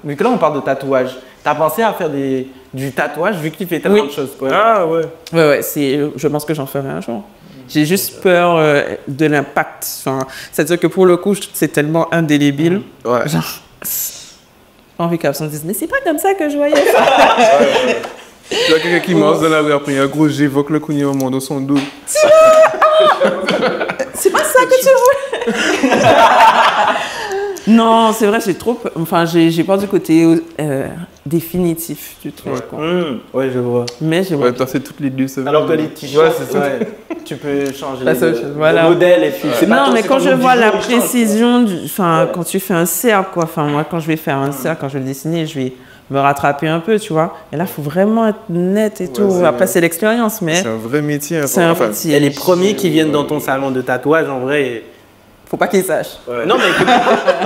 vu que là on parle de tatouage, t'as pensé à faire du tatouage vu que tu fais tellement de choses, quoi. Ah ouais. Ouais, je pense que j'en ferai un jour. J'ai juste peur de l'impact. Enfin, c'est-à-dire que pour le coup, c'est tellement indélébile. Ouais. Genre, j'ai envie que la personne dise, mais c'est pas comme ça que je voyais ça. Il y a quelqu'un qui marche dans la rue après, un gros j'évoque le cogné au monde dans son dos. C'est pas ça que tu voulais. Non, c'est vrai, j'ai peur du côté définitif du truc. Quoi. Ouais, je vois. Mais j'ai Ouais, toi, c'est toutes les 2 semaines. Alors que les t-shirts, Ouais, c'est ça. tu peux changer La seule chose, voilà. le modèle et puis c'est pas Non, toi, mais c'est quand comme je le vois la bijou, il change, précision, quand tu fais un cercle, quoi. Enfin, moi, quand je vais faire un cercle, quand je vais le dessiner, je vais me rattraper un peu, tu vois. Et là, il faut vraiment être net et tout. c'est Après, c'est l'expérience, mais C'est un vrai métier. hein. c'est un Enfin, petit. Et les premiers qui viennent dans ton salon de tatouage, en vrai. Faut pas qu'ils sachent. Non,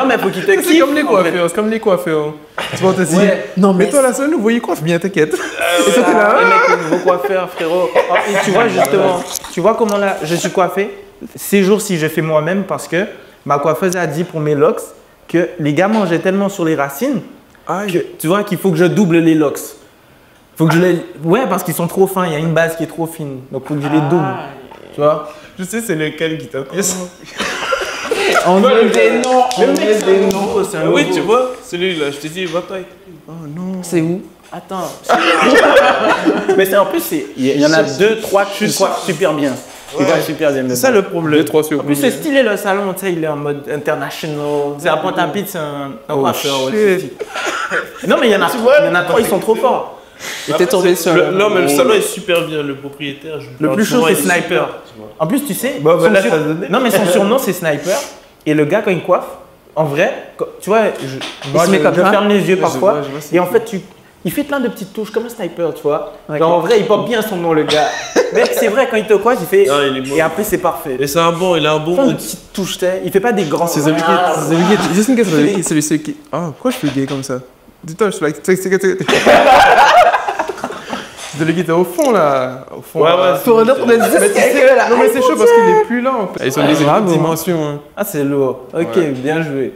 mais faut qu'ils te c'est kiffent. comme les en fait. coiffeurs, c'est comme les coiffeurs. Tu vois, on te dit, Ouais. Non, mais mais toi, la seule, nous voyez coiffe bien, t'inquiète. Et toi, t'es là, les mecs, le nouveau coiffeur, frérot. Oh, et tu vois, justement, tu vois comment là, je suis coiffé. Ces jours-ci, je fais moi-même parce que ma coiffeuse a dit pour mes locks que les gars mangeaient tellement sur les racines que, tu vois, qu'il faut que je double les locks. Faut que je les... Ouais, parce qu'ils sont trop fins, il y a une base qui est trop fine. Donc, faut que je les double. Tu vois? Je sais c'est lequel qui t'intéresse. on veut des noms. Le mec, c'est un nouveau, c'est un Oui, nouveau. tu vois, celui-là, je te dis, va-toi. Oh non. C'est où? Attends. Mais c'est en plus, il y en a 2, 3 qui coiffent super bien. Qui coiffent super bien. C'est ça le problème. 2, 3 sur En plus, c'est stylé le salon, tu sais, il est en mode international. C'est à Pointe-à-Pitre, c'est un coiffeur. Ouais, shit. non, mais il y en a 3, ils sont trop forts. Et t'es tombé sur Non, mais le salon est super bien, le propriétaire. Le plus chaud, c'est Sniper. En plus, tu sais, son là, sur- ça donne- non, mais son surnom, c'est Sniper. Et le gars, quand il coiffe, en vrai, tu vois, moi, se met comme je ça. ferme les yeux parfois. je vois, c'est Et en fait, il fait plein de petites touches comme un sniper, tu vois. Ouais, Genre, en vrai, il porte bien son nom, le gars. Mais c'est vrai, quand il te coiffe, il fait. Ah, il est bon. Et après, c'est parfait. Et c'est un bon, il a un bon. Plein de petites touches, tu sais. Il fait pas des grands. C'est celui qui. Juste une question, c'est celui qui. Ah, pourquoi je fais gay comme ça? Dis-toi, je suis like. C'est celui qui était au fond là. Au fond. Ouais, là. ouais. Pour notre Mais tu sais, non, mais c'est chaud parce qu'il est plus là en fait. Ils sont des bravo. dimensions. Hein. Ah, c'est lourd. Ok, Ouais. bien joué.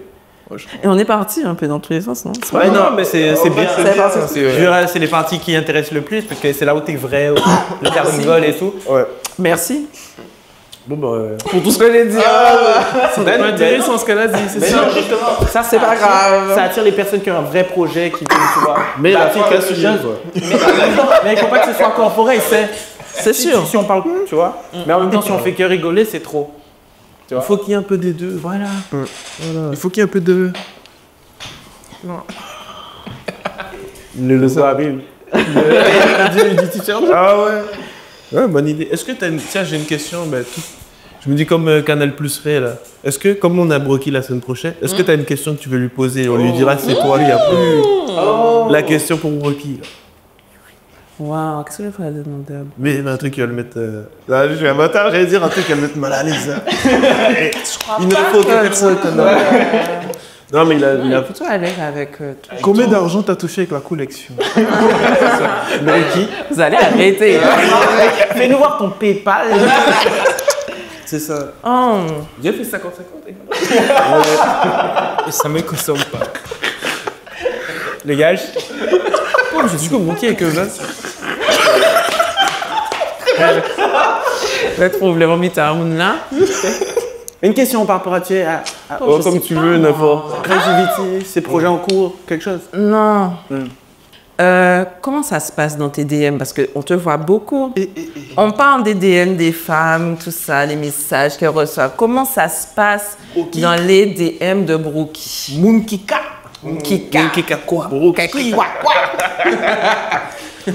Et on est parti un peu dans tous les sens, non? Ouais, non, mais c'est bien. C'est Je dirais, c'est les parties qui intéressent le plus parce que c'est là où t'es vrai, où le gars rigole et tout. Ouais. Merci Bon, bah. pour tout ce que j'ai dit. C'est intéressant ce qu'elle a dit, c'est Mais ça. non, justement, ça C'est pas grave. Ça attire les personnes qui ont un vrai projet, qui tu vois. Mais la fille fois, casse le le jeune. quoi. Mais il faut pas que ce soit corporel, c'est. C'est sûr. Si on parle, tu vois. Mais en même temps, si on fait que rigoler, c'est trop. Il faut qu'il y ait un peu des deux. Voilà. Il faut qu'il y ait un peu de. Le Zabim. Du t-shirt. Ah ouais. Ouais, bonne idée. Est-ce que t'as une. Tiens, j'ai une question. Je me dis comme Canal Plus fait là. Est-ce que, comme on a Brocky la semaine prochaine, est-ce que t'as une question que tu veux lui poser? On lui dira c'est toi, il y a plus. La question pour Brocky. Là. Waouh, qu'est-ce que je pourrais demander à... Mais un truc qui va le mettre. Là, je vais un matin, j'allais dire un truc qui va le mettre mal à l'aise. Il ne faut que ça. Non, mais il a. Plutôt à l'aise avec tout. Combien d'argent t'as touché avec la collection? Brocky. Vous allez arrêter. Fais-nous voir ton PayPal. C'est ça. Oh. J'ai fait 50-50. Et ça me consomme pas. Les gars, Je suis comme Brocky avec eux là. Le problème, là. une question par rapport à tu à Oh, comme tu veux, n'importe. Creativity, ces projets en cours, quelque chose. Non. Comment ça se passe dans tes DM? Parce qu'on te voit beaucoup. On parle des DM des femmes, tout ça, les messages qu'elles reçoivent. Comment ça se passe dans les DM de Brookie? Moonkika. Kika. quoi?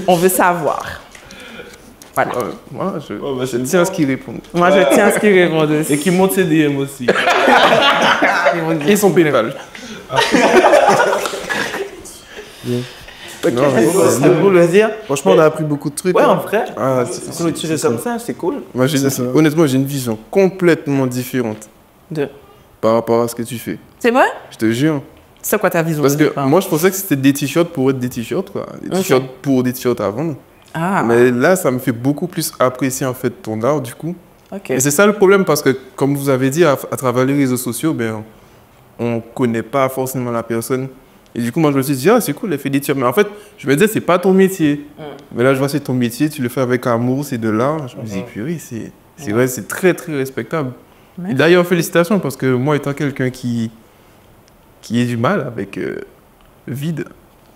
On veut savoir. Voilà. Moi, je tiens à ce qu'ils répondent. Moi, je tiens à ce qu'ils répondent aussi. Et qui monte ses DM aussi. Et son pénéval. Non, mais C'est cool de dire. franchement, on a appris beaucoup de trucs. Ouais, hein. en vrai. Ah, Sur les sujets comme ça, c'est cool. Moi, honnêtement, j'ai une vision complètement différente De- par rapport à ce que tu fais. C'est vrai? Je te jure. C'est quoi ta vision? Parce au que départ? moi, je pensais que c'était des t-shirts pour être des t-shirts, quoi. Des t-shirts pour des t-shirts à vendre. Ah, Mais là, ça me fait beaucoup plus apprécier, en fait, ton art, du coup. ok. Et c'est ça le problème, parce que, comme vous avez dit, à travers les réseaux sociaux, ben, on connaît pas forcément la personne. Et du coup, moi, je me suis dit, ah, c'est cool, elle fait des tirs. Mais en fait, je me disais, c'est pas ton métier. Mais là, je vois, c'est ton métier, tu le fais avec amour, c'est de l'art. Je me dis, purée, c'est vrai, c'est très, très respectable. Et d'ailleurs, félicitations, parce que moi, étant quelqu'un qui a du mal avec le vide,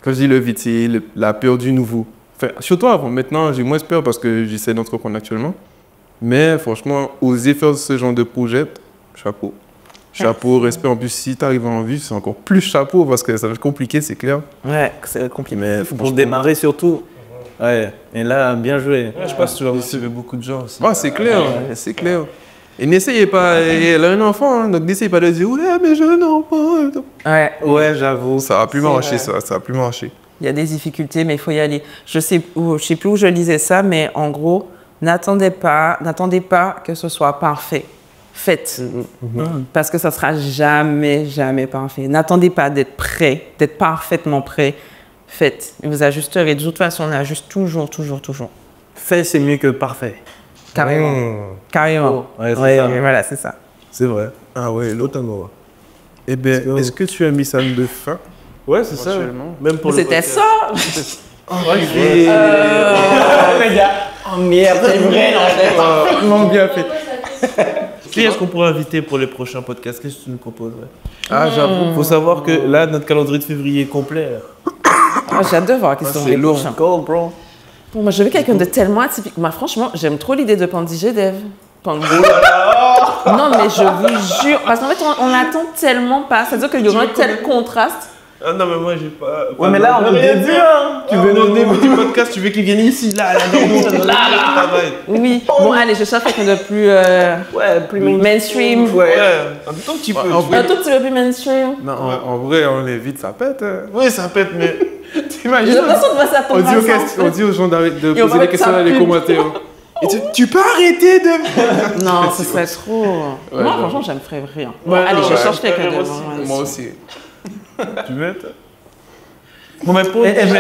quand je dis le vide, c'est la peur du nouveau. Enfin, surtout avant, maintenant, j'ai moins peur parce que j'essaie d'entreprendre actuellement. Mais franchement, oser faire ce genre de projet, chapeau. Chapeau, respect. En plus, si tu arrives en vue, c'est encore plus chapeau parce que ça va être compliqué, c'est clair. Ouais, c'est compliqué. Mais pour démarrer surtout. Ouais, et là, bien joué. Ouais, je pense que tu vas recevoir beaucoup de gens aussi. Ouais, c'est clair, c'est clair. Et n'essayez pas, elle a un enfant, hein, donc n'essayez pas de dire, ouais, mais j'ai un enfant. Ouais, j'avoue. Ça va plus marcher, ça va plus marcher. Il y a des difficultés, mais il faut y aller. Je sais plus où je lisais ça, mais en gros, n'attendez pas que ce soit parfait. Faites. Parce que ça sera jamais, jamais parfait. N'attendez pas d'être prêt, d'être parfaitement prêt. Faites. Et vous ajusterez. De toute façon, on ajuste toujours. Fait, c'est mieux que parfait. Carrément. Ouais, Voilà, c'est ça. c'est vrai. Ah ouais, l'autre endroit. Eh bien, est-ce que tu as mis ça de fin? Ouais, c'est ça. Même pour le C'était podcast. ça. Les gars. Oh merde, c'est vrai, Non, bien fait. Qui est-ce qu'on pourrait inviter pour les prochains podcasts? Qu'est-ce que tu nous proposes? Ah, j'avoue. Faut savoir que là, notre calendrier de février est complet. J'ai hâte de voir qui sont c'est les lourd. prochains. Gold, bro. Bon, moi, je veux quelqu'un de tellement atypique. Moi, franchement, j'aime trop l'idée de Pandy Dev. Non, mais je vous jure. Parce qu'en fait, on l'attend tellement pas. C'est-à-dire qu'il y aura un tel contraste. Ah non, mais moi, j'ai pas. Ouais, mais là, on est au début, hein. Tu veux nous donner petit podcast, tu veux qu'il vienne ici, là, travail. Oui. Bon, allez, je cherche quelqu'un de plus Ouais, plus mainstream. Ouais, un tout petit peu. Un tout petit peu plus mainstream. Non, en vrai, on l'évite, ça pète. Oui, ça pète, mais. J'ai T'imagines? l'impression de passer à ton On dit aux gens de Et on va poser des mettre questions ça dans les pub. commentaires. Et tu peux arrêter de... Non, ce serait trop. Moi, non. franchement, j'aimerais rien. Bon, allez, je cherche quelqu'un de Moi aussi. Tu veux être? Bon, mais pour. Elle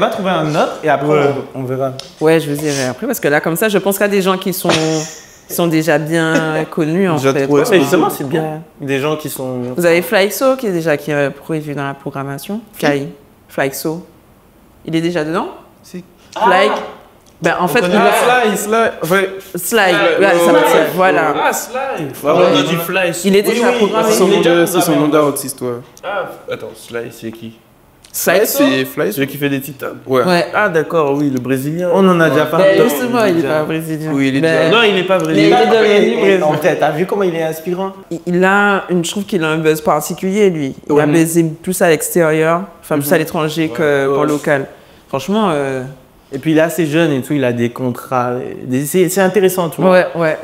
va trouver un autre et après, on verra. Ouais, je vous dirai après, parce que là, comme ça, je pense qu'il y a des gens qui sont déjà bien connus, en Déjà fait. trouvé. Mais justement, c'est bien. Des gens qui sont. Vous avez Flyxo qui est prévu dans la programmation. Kai. Flyxo. Il est déjà dedans? Si. Fly. Ben, en fait, Sly. Ouais, ça va, voilà. Ah, Sly! On a dit Fly. Il est déjà programmé. C'est son nom d'artiste, toi. Ah, attends, Sly, c'est qui? Flyxo? C'est Fly. Celui qui fait des titans. Ouais. Ouais. Ah, d'accord, oui, le brésilien. On en a déjà parlé. Ben, justement, il est pas brésilien. Oui, il est Ben, Non, il est pas Mais brésilien. il est devenu brésilien. Non, peut-être. T'as vu comment il est inspirant? Je trouve qu'il a un buzz particulier, lui. Il a baisé plus à l'extérieur, enfin plus à l'étranger qu'en local. Franchement, Et puis il est assez jeune et tout, il a des contrats. C'est intéressant, tu vois. ouais,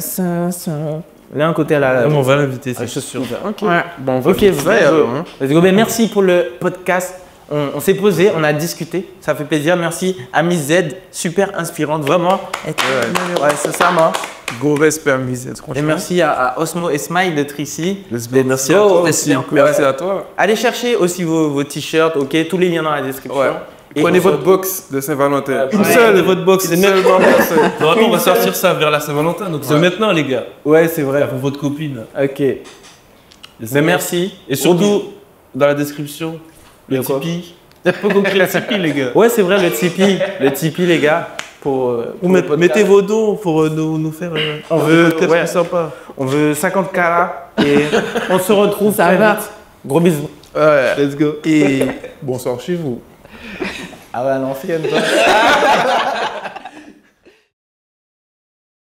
Il a un côté à la. On va l'inviter, c'est je suis sûr. Ok. Ouais. Bon, on va Ok, faire ça, bien joué. alors, hein. Let's go. Ben, merci pour le podcast. On s'est posé, on a discuté. Ça fait plaisir. Merci à Miss Z, super inspirante, vraiment. Ouais, sincèrement. Gros respect à Misette, Et franchement. merci à Osmo et Smile d'être ici. Merci à toi aussi. Merci à toi. Allez chercher aussi vos t-shirts, ok? Tous les liens dans la description. Ouais. Et Prenez on votre box de Saint-Valentin. Une seule de votre box, c'est même. Seule. Normalement, on va sortir ça vers la Saint-Valentin, donc c'est maintenant, les gars. Ouais, c'est vrai. Pour votre copine. Ok. Mais merci. Et surtout, dans la description, le quoi Tipeee. Faut qu'on crée le Tipeee, les gars. Ouais, c'est vrai, le Tipeee, les gars. Pour le podcast. Mettez vos dons pour nous faire On veut, peut-être ouais, plus sympa. on veut 50K là. Et on se retrouve Ça très va. vite. Gros bisous. Ouais. Let's go. Et bonsoir chez vous. Ah ouais, à l'ancienne, toi.